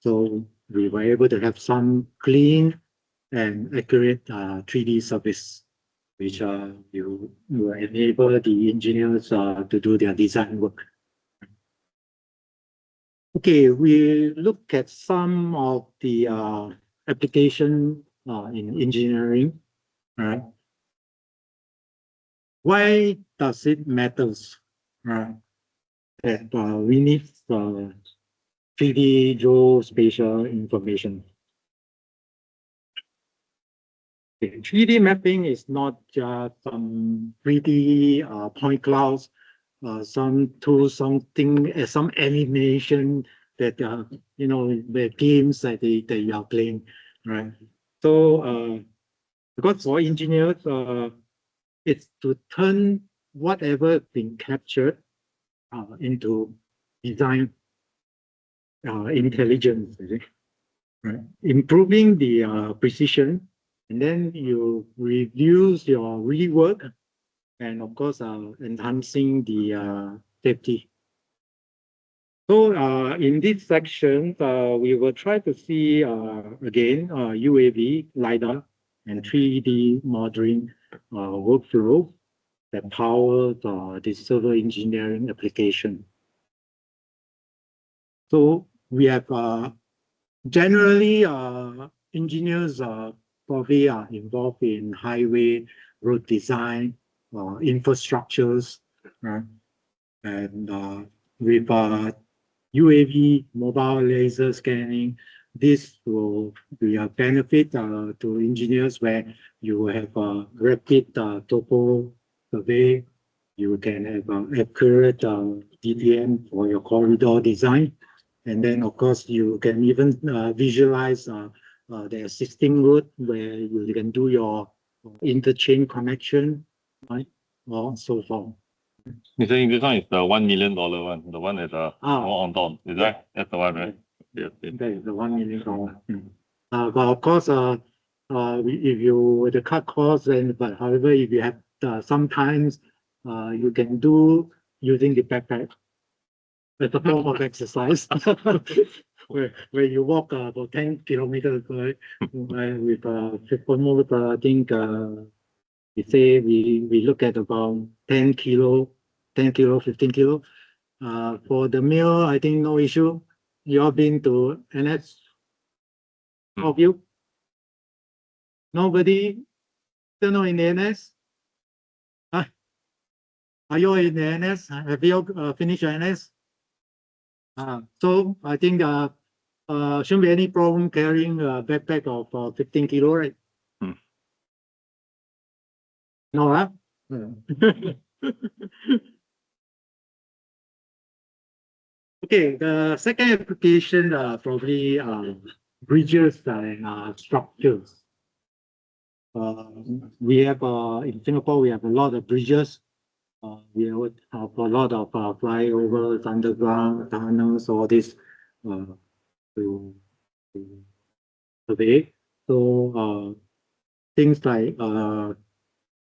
So we were able to have some clean and accurate 3D service, which will enable the engineers to do their design work. Okay, we look at some of the application in engineering. Right? Why does it matters? Right? That we need 3D geospatial information. Okay. 3D mapping is not just some 3D point clouds, some animation that you know, the games that they are playing, right? So because for engineers, it's to turn whatever been captured into design intelligence, right? Improving the precision, and then you reduce your rework, and of course, enhancing the safety. So in this section, we will try to see again UAV, LiDAR, and 3D modeling workflow that powers the civil engineering application. So we have generally engineers probably are involved in highway, road design, infrastructures, right? And with UAV, mobile laser scanning, this will be a benefit to engineers where you have a rapid topo survey. You can have accurate DTM for your corridor design. And then, of course, you can even visualize the existing route where you can do your interchange connection, right? Or so forth. You're saying this one is the $1 million one, the one that's more on top. Is that that's the one, right? Yeah. That is the $1 million. But of course, if you were to cut costs, and but however, if you have sometimes you can do using the backpack as a form of exercise, where you walk about 10 kilometers, right? With triple mode, I think we say we look at about 10 kilo, 15 kilo. For the meal, I think no issue. You all been to NS? Of you? Nobody? Still not in the NS? Huh? Are you all in the NS? Have you finished your NS? So I think shouldn't be any problem carrying a backpack of 15 kilo, right? No, huh? Okay, the second application probably bridges and structures. We have in Singapore, we have a lot of bridges. We have a lot of flyovers, underground tunnels, all this to survey. So things like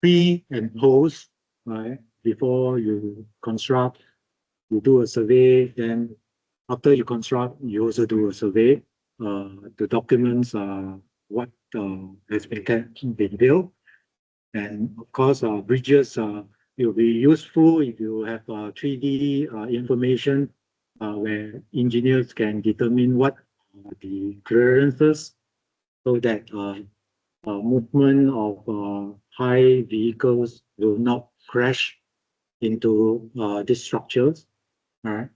pre and post, right? Before you construct, you do a survey. Then after you construct, you also do a survey to document what has been built. And of course, bridges will be useful if you have 3D information where engineers can determine what are the clearances so that movement of high vehicles will not crash into these structures. All right.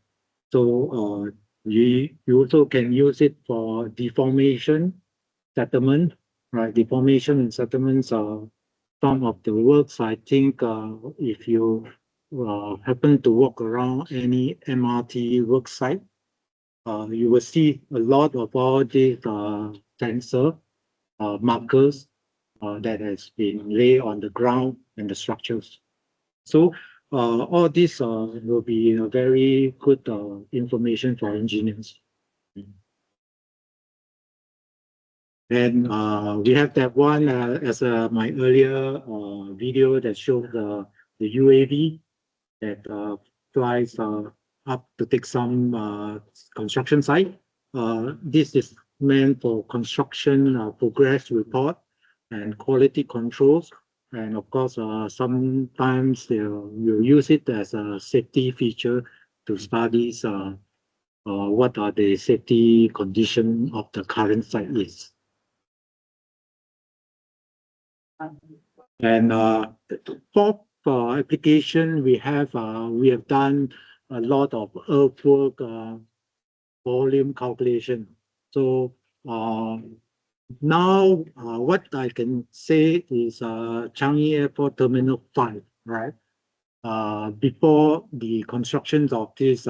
So you also can use it for deformation settlement, right? Deformation and settlements are some of the works. I think if you happen to walk around any MRT work site, you will see a lot of all these sensor markers that has been laid on the ground and the structures. So all this will be a very good information for engineers. And we have that one as my earlier video that showed the UAV that flies up to take some construction site. This is meant for construction progress report and quality controls. And of course, sometimes you use it as a safety feature to study what are the safety condition of the current site is. And the fourth application we have done a lot of earthwork volume calculation. So now what I can say is Changi Airport Terminal 5, right? Before the construction of this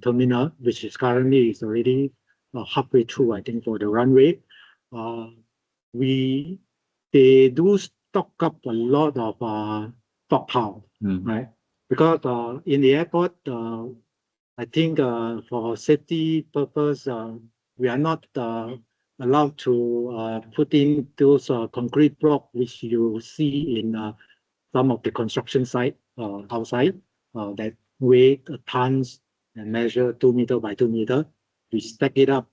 terminal, which is currently is already halfway through, I think, for the runway, they do stock up a lot of stockpile, right? Because in the airport, I think for safety purpose, we are not allowed to put in those concrete blocks which you see in some of the construction site outside that weigh tons and measure 2 meter by 2 meter. We stack it up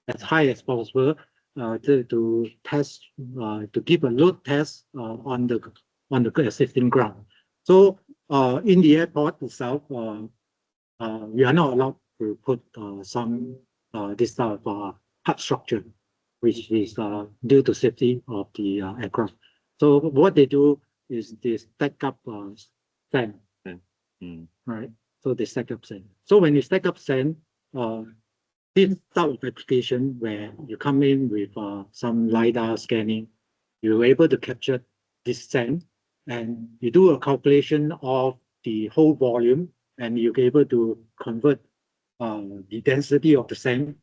as high as possible to test, to give a load test on the existing ground. So in the airport itself, we are not allowed to put this type of hard structure, which is due to safety of the aircraft. So what they do is they stack up sand, right? So they stack up sand. So when you stack up sand, this type of application where you come in with some LiDAR scanning, you're able to capture this sand and you do a calculation of the whole volume and you're able to convert the density of the sand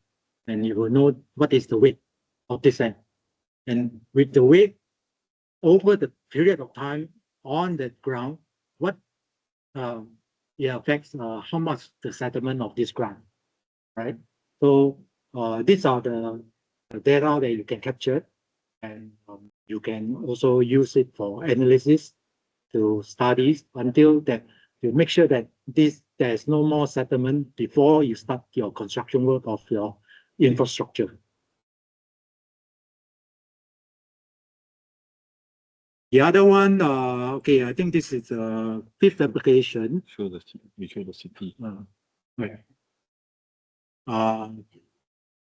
and you will know what is the weight of the sand. And with the weight over the period of time on the ground, what it affects how much the settlement of this ground, right? So these are the data that you can capture, and you can also use it for analysis to studies until that you make sure that there's no more settlement before you start your construction work of your infrastructure. The other one, okay, I think this is a fifth application. We show the city. Right.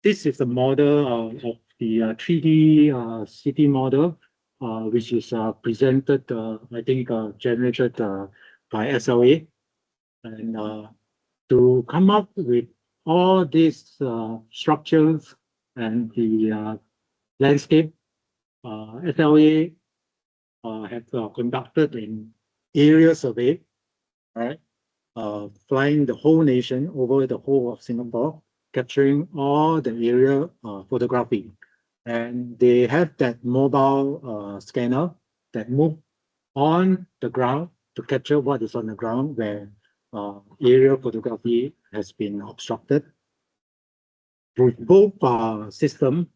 This is the model of the 3D city model, which is presented, I think, generated by SLA. And to come up with all these structures and the landscape, SLA have conducted an area survey, right? Flying the whole nation over the whole of Singapore, capturing all the area photography. And they have that mobile scanner that move on the ground to capture what is on the ground where aerial photography has been obstructed. With both systems,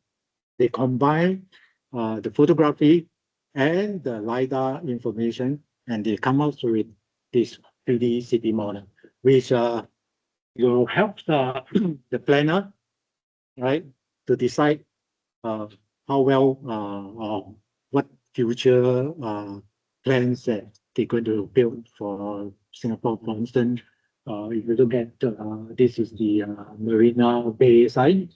they combine the photography and the LiDAR information, and they come out with this 3D city model, which will help the planner, right, to decide how well or what future plans that they're going to build for Singapore. For instance, if you look at this is the Marina Bay site,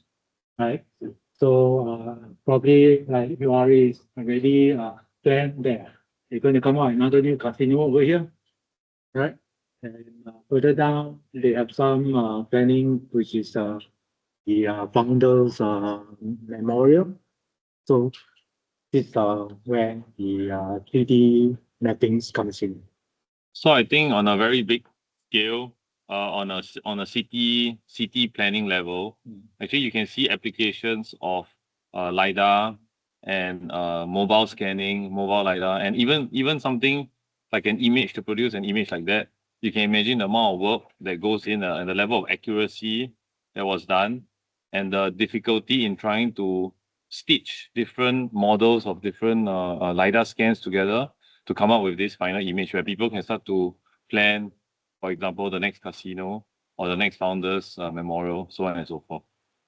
right? So probably like URA is already planned there. They're going to come out another new casino over here, right? And further down, they have some planning, which is the founders memorial. So this is where the 3D mappings comes in. So I think on a very big scale, on a city planning level, actually you can see applications of LiDAR and mobile scanning, mobile LiDAR, and even something like an image to produce an image like that. You can imagine the amount of work that goes in and the level of accuracy that was done, and the difficulty in trying to stitch different models of different LiDAR scans together to come up with this final image where people can start to plan, for example, the next casino or the next founders memorial, so on and so forth.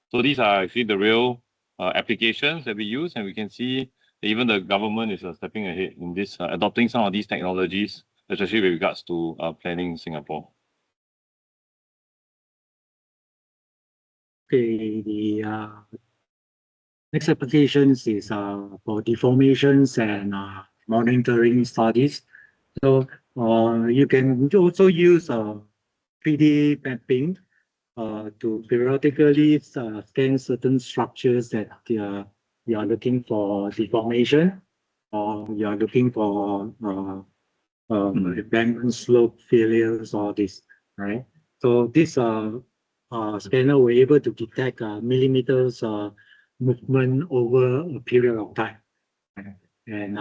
So these are actually the real applications that we use, and we can see that even the government is stepping ahead in this, adopting some of these technologies, especially with regards to planning Singapore. Okay, the next applications is for deformations and monitoring studies. So you can also use 3D mapping to periodically scan certain structures that you are looking for deformation, or you are looking for embankment slope failures, or this, right? So this scanner were able to detect millimeters movement over a period of time, and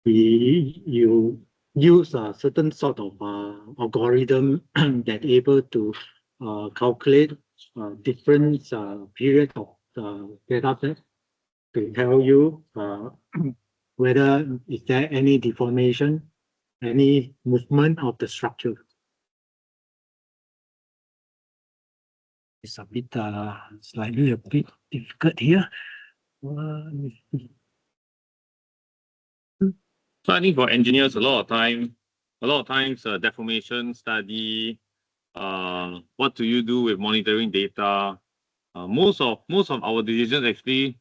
you use a certain sort of algorithm that able to calculate different periods of data set to tell you whether is there any deformation, any movement of the structure. It's a bit slightly a bit difficult here. So I think for engineers, a lot of times deformation study, what do you do with monitoring data? Most of our decisions actually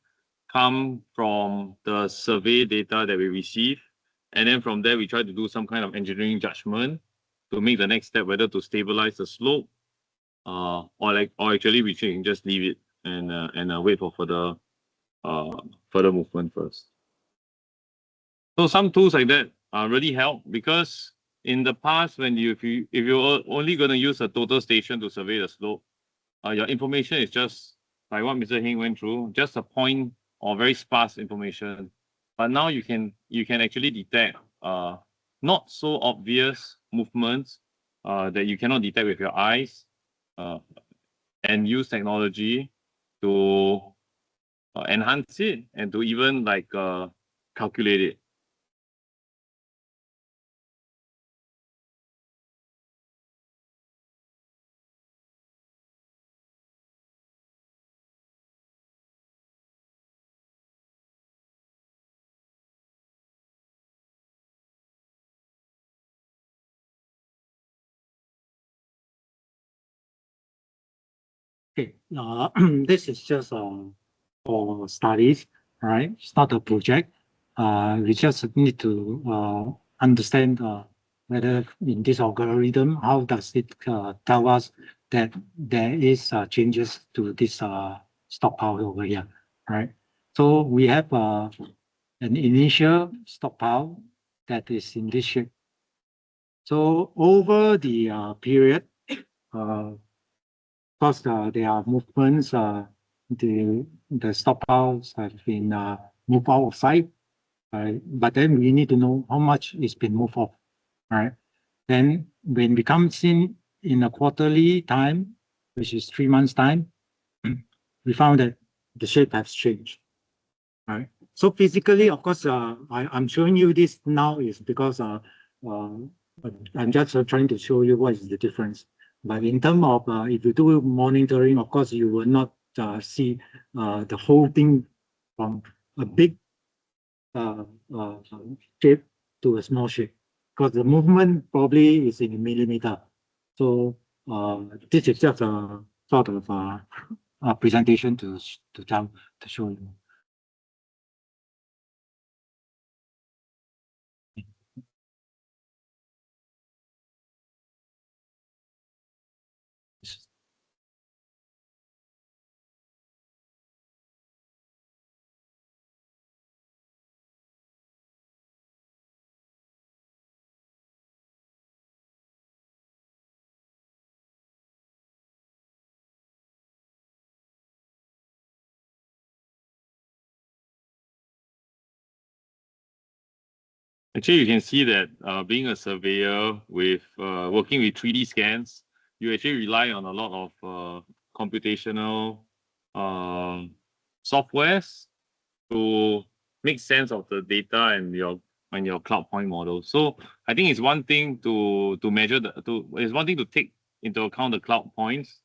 come from the survey data that we receive, and then from there we try to do some kind of engineering judgment to make the next step, whether to stabilize the slope, or actually we can just leave it and wait for further movement first. So some tools like that really help, because in the past, when if you're only going to use a total station to survey the slope, your information is just like what Mr. Heng went through, just a point or very sparse information. But now you can actually detect not so obvious movements that you cannot detect with your eyes, and use technology to enhance it and to even like calculate it. Okay, this is just for studies, right? It's not a project. We just need to understand whether in this algorithm, how does it tell us that there is changes to this stockpile over here, right? So we have an initial stockpile that is in this shape. So over the period, because there are movements, the stockpiles have been moved out of sight, right? But then we need to know how much is been moved off, right? Then when we come in a quarterly time, which is 3 months time, we found that the shape has changed, right? So physically, of course, I'm showing you this now is because I'm just trying to show you what is the difference. But in terms of if you do monitoring, of course, you will not see the whole thing from a big shape to a small shape, because the movement probably is in millimeter. So this is just a sort of a presentation to show you. Actually, you can see that being a surveyor with working with 3D scans, you actually rely on a lot of computational softwares to make sense of the data and your cloud point model. So I think it's one thing to measure it's one thing to take into account the cloud points,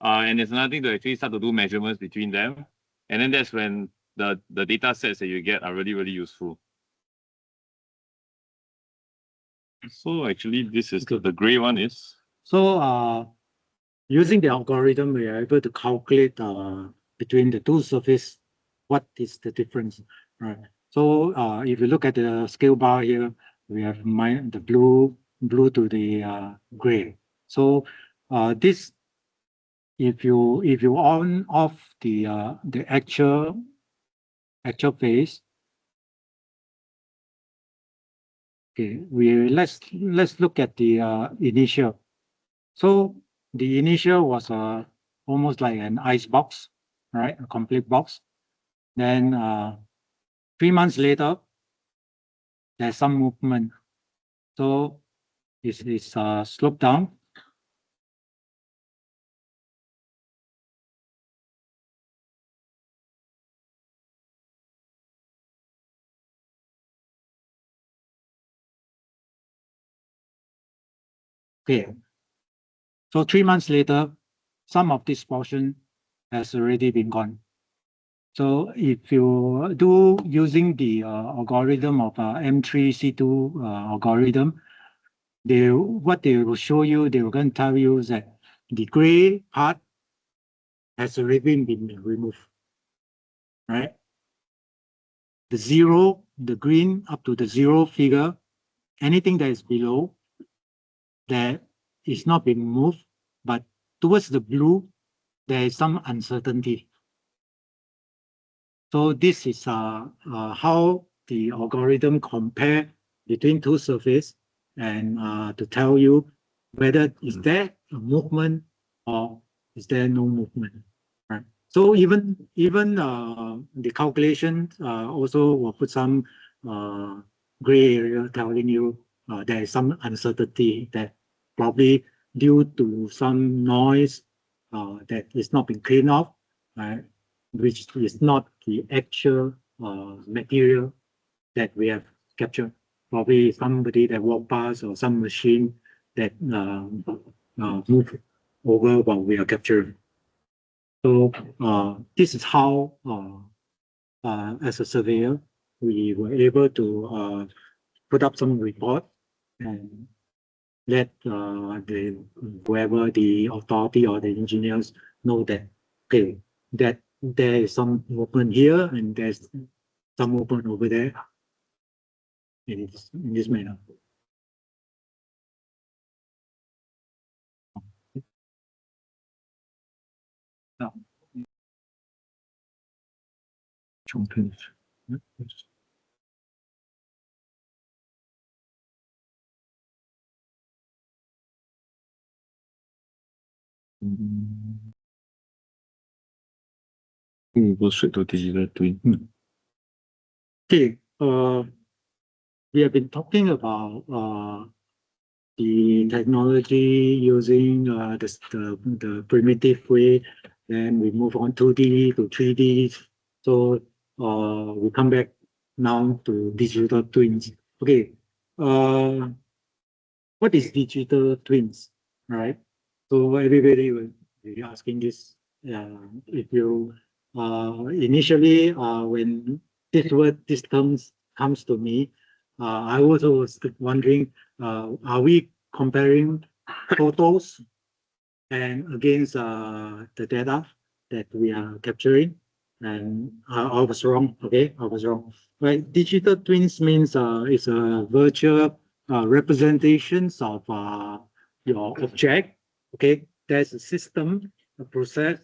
and it's another thing to actually start to do measurements between them, and then that's when the data sets that you get are really useful. So actually, this is the gray one is. So using the algorithm, we are able to calculate between the two surfaces, what is the difference, right? So if you look at the scale bar here, we have the blue to the gray. So this, if you on off the actual phase, okay, let's look at the initial. So the initial was almost like an ice box, right? A complete box. Then 3 months later, there's some movement. So it's sloped down. Okay. So 3 months later, some of this portion has already been gone. So if you do using the algorithm of M3C2 algorithm, what they will show you, they will going to tell you that the gray part has already been removed, right? The green up to the 0 figure, anything that is below that is not being moved, but towards the blue, there is some uncertainty. So this is how the algorithm compare between two surfaces and to tell you whether is there a movement or is there no movement, right? So even the calculation also will put some gray area telling you there is some uncertainty that probably due to some noise that is not being cleaned off, right? Which is not the actual material that we have captured. Probably somebody that walked past or some machine that moved over while we are capturing. So this is how, as a surveyor, we were able to put up some report and let whoever the authority or the engineers know that, okay, that there is some movement here and there's some movement over there in this manner. Now, Go straight to digital twin. okay, we have been talking about the technology using the primitive way, then we move on 2D to 3D. So we come back now to digital twins. Okay, what is digital twins, right? So everybody will be asking this. If you initially when this term comes to me, I also was wondering, are we comparing photos and against the data that we are capturing? And I was wrong. Okay, I was wrong. Right, digital twins means it's a virtual representations of your object. Okay, there's a system, a process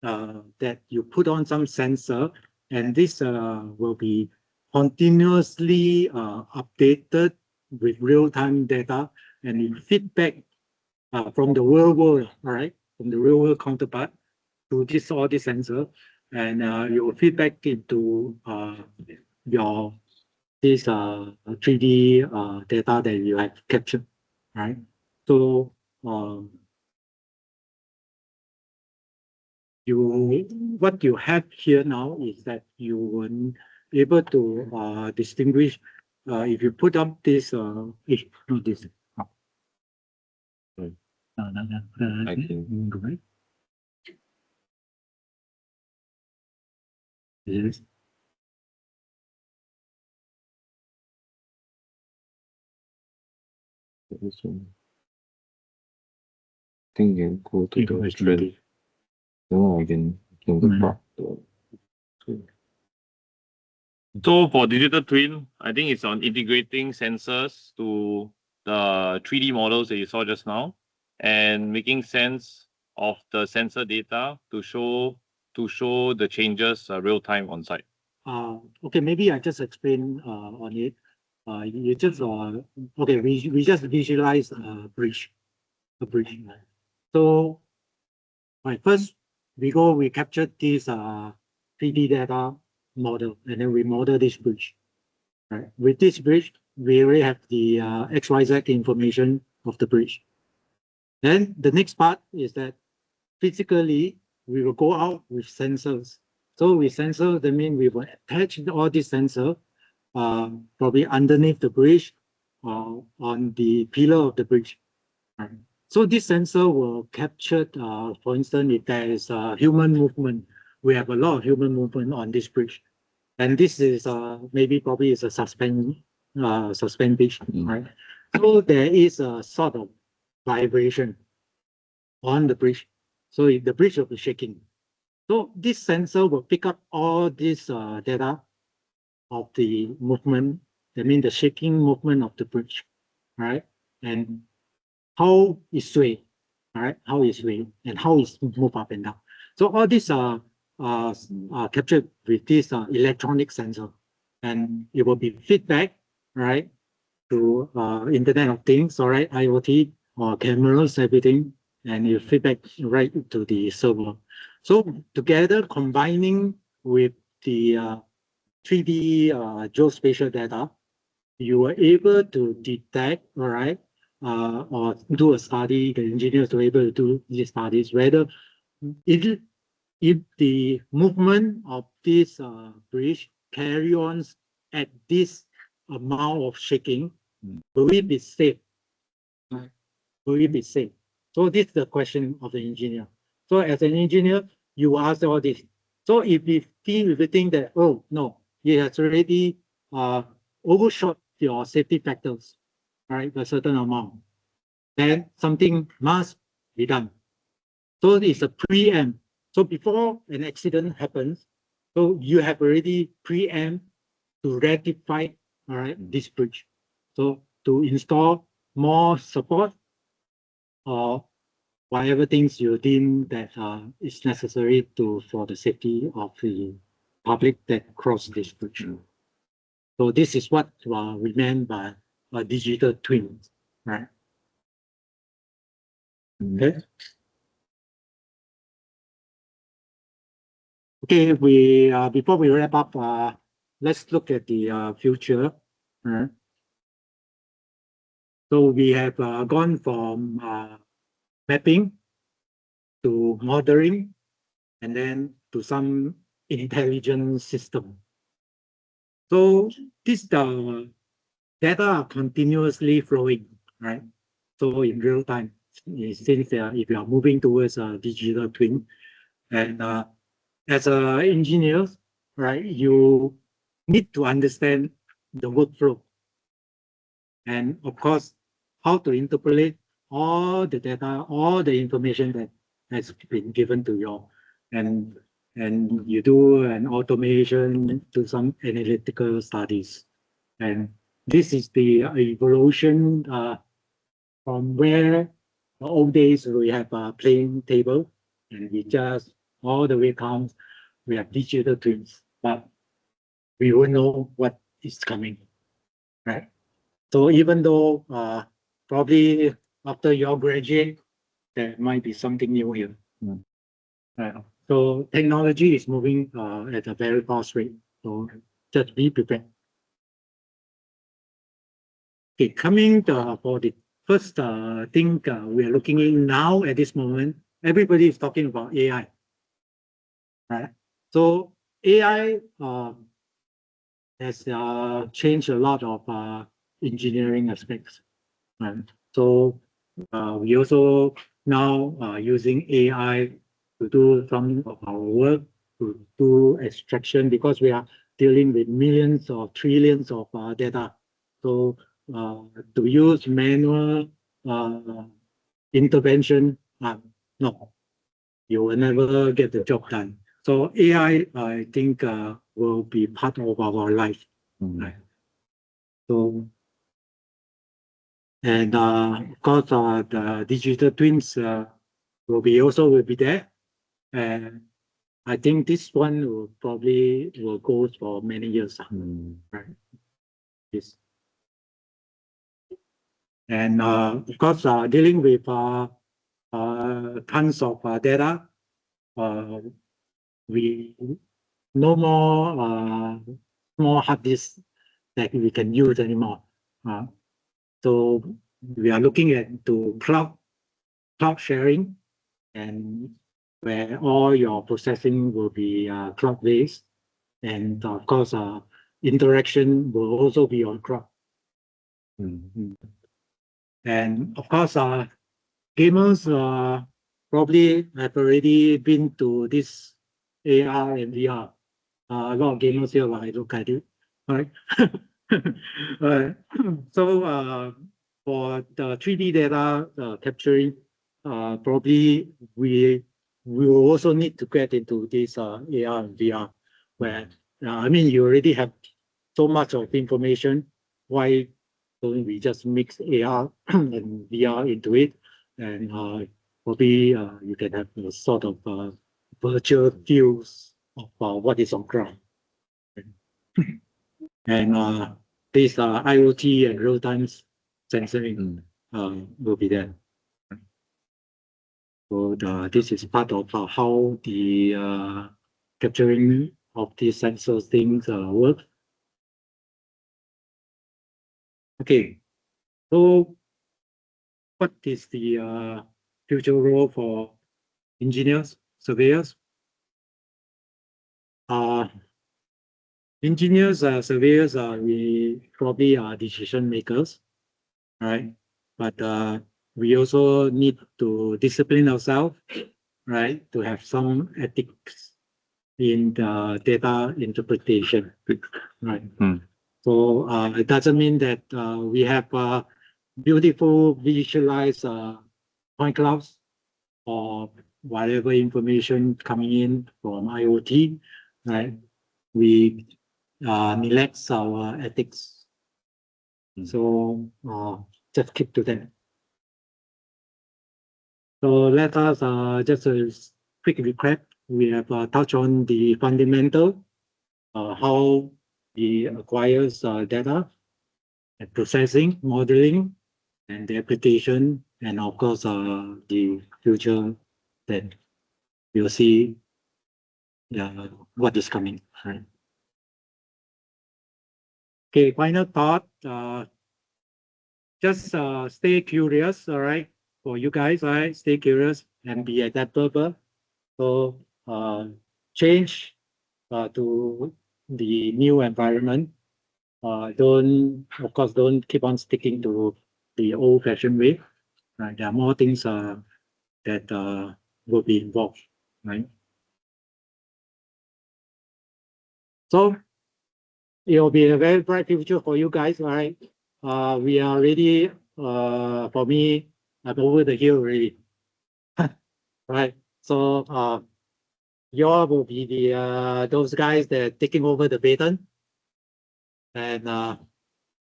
that you put on some sensor, and this will be continuously updated with real-time data, and it feedback from the real world, all right, from the real world counterpart to all this sensor, and you will feedback into your this 3D data that you have captured, right? So what you have here now is that you will able to distinguish if you put up this not this. Right. I can- go back. Yes. This one. I think you can go to You go the back to trend. the- No, I can go back. So for digital twin, I think it's on integrating sensors to the 3D models that you saw just now and making sense of the sensor data to show the changes real time on site. Okay, maybe I just explain on it. You just okay, we just visualize a bridge. So right, first we captured this 3D data model, and then we model this bridge. Right. With this bridge, we already have the XYZ information of the bridge. Then the next part is that physically we will go out with sensors. So with sensors, that means we will attach all these sensors probably underneath the bridge or on the pillar of the bridge. Right. So this sensor will capture, for instance, if there is human movement, we have a lot of human movement on this bridge. And this is probably is a suspend bridge, right? So there is a sort of vibration on the bridge. So the bridge will be shaking. So this sensor will pick up all this data of the movement. That means the shaking movement of the bridge, right? And how it sway, right? How it sway and how it move up and down. So all these are captured with this electronic sensor, and it will be feedback, right, to Internet of Things, all right, IoT or cameras, everything, and you feedback right to the server. So together, combining with the 3D geospatial data, you were able to detect, all right, or do a study, the engineers were able to do these studies, whether if, if the movement of this bridge carry on at this amount of shaking, will it be safe? Right? Will it be safe? So this is the question of the engineer. So as an engineer, you ask all this. So if you think that, oh, no, it has already overshot your safety factors, right, a certain amount, then something must be done. So it's a preempt. So before an accident happens, so you have already preempt to rectify, all right, this bridge. So to install more support or whatever things you deem that is necessary for the safety of the public that cross this bridge. So this is what we meant by a digital twin, right? Okay. Okay, we before we wrap up, let's look at the future. So we have gone from mapping to modeling, and then to some intelligent system. So this data are continuously flowing, right? So in real time, since if you are moving towards a digital twin, and as a engineer, right, you need to understand the workflow, and of course, how to interpolate all the data, all the information that has been given to you, and you do an automation, do some analytical studies, and this is the evolution from where the old days we have a plain table, and we just all the way comes we have digital twins, but we won't know what is coming, right? So even though probably after you graduate, there might be something new here. Right. So technology is moving at a very fast rate. So just be prepared. Okay, coming for the first thing we are looking in now at this moment, everybody is talking about AI, right? So AI has changed a lot of engineering aspects, right? So we also now using AI to do some of our work, to do extraction, because we are dealing with millions or trillions of data. So to use manual intervention, no, you will never get the job done. So AI, I think, will be part of our life. Right? So, and of course, the digital twins will be there, and I think this one will probably go for many years. Right? Yes. And of course, dealing with tons of data, we no more small hard disks that we can use anymore. So we are looking at cloud sharing, and where all your processing will be cloud-based, and of course, interaction will also be on cloud. And of course, gamers probably have already been to this AR and VR. A lot of gamers here, I look at it, right? So for the 3D data capturing, probably we will also need to get into this AR and VR, where I mean, you already have so much of information. Why don't we just mix AR and VR into it, and probably you can have a sort of virtual views of what is on ground. And this IoT and real-time sensoring will be there. So this is part of how the capturing of these sensors things work. Okay, so what is the future role for engineers, surveyors? Engineers, surveyors, we probably are decision makers, right? But we also need to discipline ourselves, right? To have some ethics in the data interpretation, right? So it doesn't mean that we have beautiful visualized point clouds or whatever information coming in from IoT, right? We neglect our ethics. So just keep to that. So let us just a quick recap. We have touched on the fundamental, how the acquires data, and processing, modeling, and the application, and of course the future that we'll see what is coming. Right? Okay, final thought. Just stay curious, all right, for you guys, all right? Stay curious and be adaptable. So change to the new environment. Of course, don't keep on sticking to the old-fashioned way. Right? There are more things that will be involved, right? So it will be a very bright future for you guys, all right? We are ready. For me, I'm over the hill already. Right. So you all will be the those guys that are taking over the baton and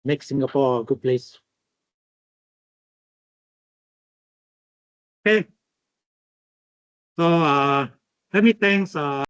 make Singapore a good place. Okay. So let me thanks